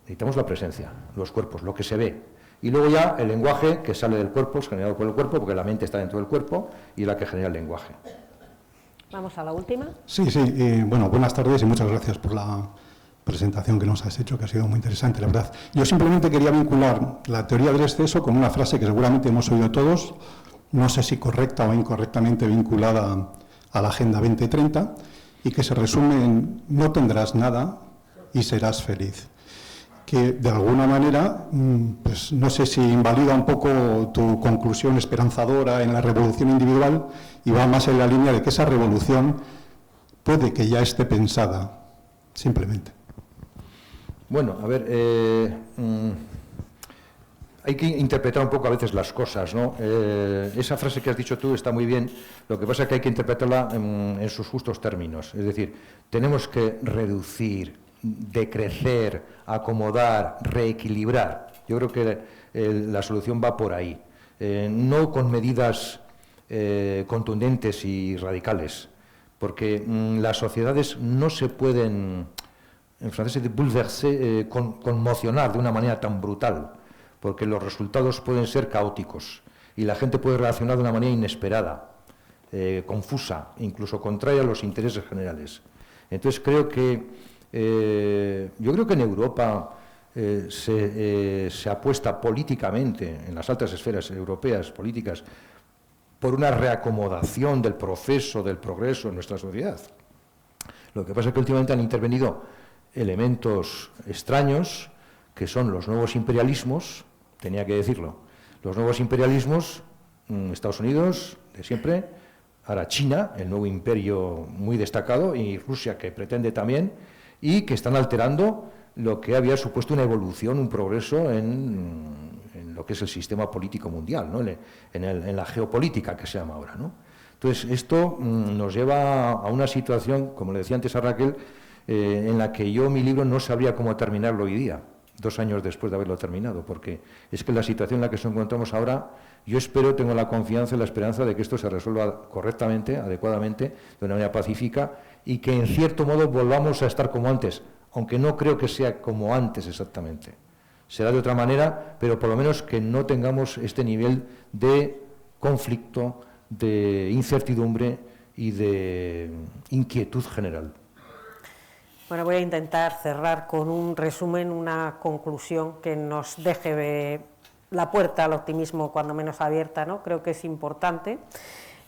Necesitamos la presencia, los cuerpos, lo que se ve. Y luego ya el lenguaje que sale del cuerpo, es generado por el cuerpo, porque la mente está dentro del cuerpo y es la que genera el lenguaje. Vamos a la última. Sí, bueno, buenas tardes y muchas gracias por la presentación que nos has hecho, que ha sido muy interesante, la verdad. Yo simplemente quería vincular la teoría del exceso con una frase que seguramente hemos oído todos, no sé si correcta o incorrectamente vinculada a la Agenda 2030, y que se resume en no tendrás nada y serás feliz. Que de alguna manera, pues no sé si invalida un poco tu conclusión esperanzadora en la revolución individual y va más en la línea de que esa revolución puede que ya esté pensada, simplemente. Bueno, a ver, hay que interpretar un poco a veces las cosas, ¿no? Esa frase que has dicho tú está muy bien, lo que pasa es que hay que interpretarla en sus justos términos. Es decir, tenemos que reducir, decrecer, acomodar, reequilibrar. Yo Yo creo que la solución va por ahí, no con medidas contundentes y radicales, porque las sociedades no se pueden, en francés se dice bouleverser, conmocionar de una manera tan brutal, porque los resultados pueden ser caóticos y la gente puede reaccionar de una manera inesperada, confusa, incluso contraria a los intereses generales. Entonces creo que, yo creo que en Europa se apuesta políticamente, en las altas esferas europeas políticas, por una reacomodación del proceso, del progreso en nuestra sociedad. Lo que pasa es que últimamente han intervenido elementos extraños, que son los nuevos imperialismos, tenía que decirlo, los nuevos imperialismos, Estados Unidos, de siempre, ahora China, el nuevo imperio muy destacado, y Rusia, que pretende también, y que están alterando lo que había supuesto una evolución, un progreso en lo que es el sistema político mundial, ¿no? en la geopolítica que se llama ahora, ¿no? Entonces, esto nos lleva a una situación, como le decía antes a Raquel, en la que yo mi libro no sabría cómo terminarlo hoy día, 2 años después de haberlo terminado, porque es que la situación en la que nos encontramos ahora, yo espero, tengo la confianza y la esperanza de que esto se resuelva correctamente, adecuadamente, de una manera pacífica, y que en cierto modo volvamos a estar como antes, aunque no creo que sea como antes exactamente. Será de otra manera, pero por lo menos que no tengamos este nivel de conflicto, de incertidumbre y de inquietud general. Bueno, voy a intentar cerrar con un resumen, una conclusión que nos deje la puerta al optimismo cuando menos abierta, ¿no? Creo que es importante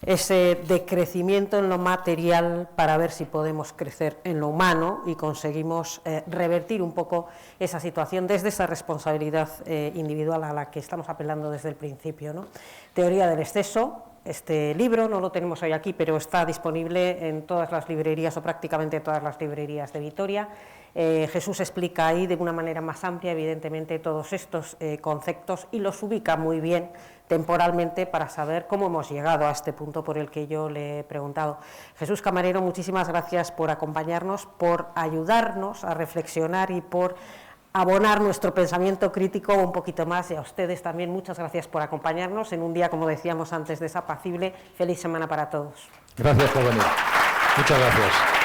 ese decrecimiento en lo material para ver si podemos crecer en lo humano y conseguimos revertir un poco esa situación desde esa responsabilidad individual a la que estamos apelando desde el principio, ¿no? Teoría del exceso. Este libro no lo tenemos hoy aquí, pero está disponible en todas las librerías o prácticamente todas las librerías de Vitoria. Jesús explica ahí de una manera más amplia, evidentemente, todos estos conceptos y los ubica muy bien temporalmente para saber cómo hemos llegado a este punto por el que yo le he preguntado. Jesús Camarero, muchísimas gracias por acompañarnos, por ayudarnos a reflexionar y por abonar nuestro pensamiento crítico un poquito más, y a ustedes también muchas gracias por acompañarnos en un día, como decíamos antes, desapacible. Feliz semana para todos. Gracias por venir. Muchas gracias.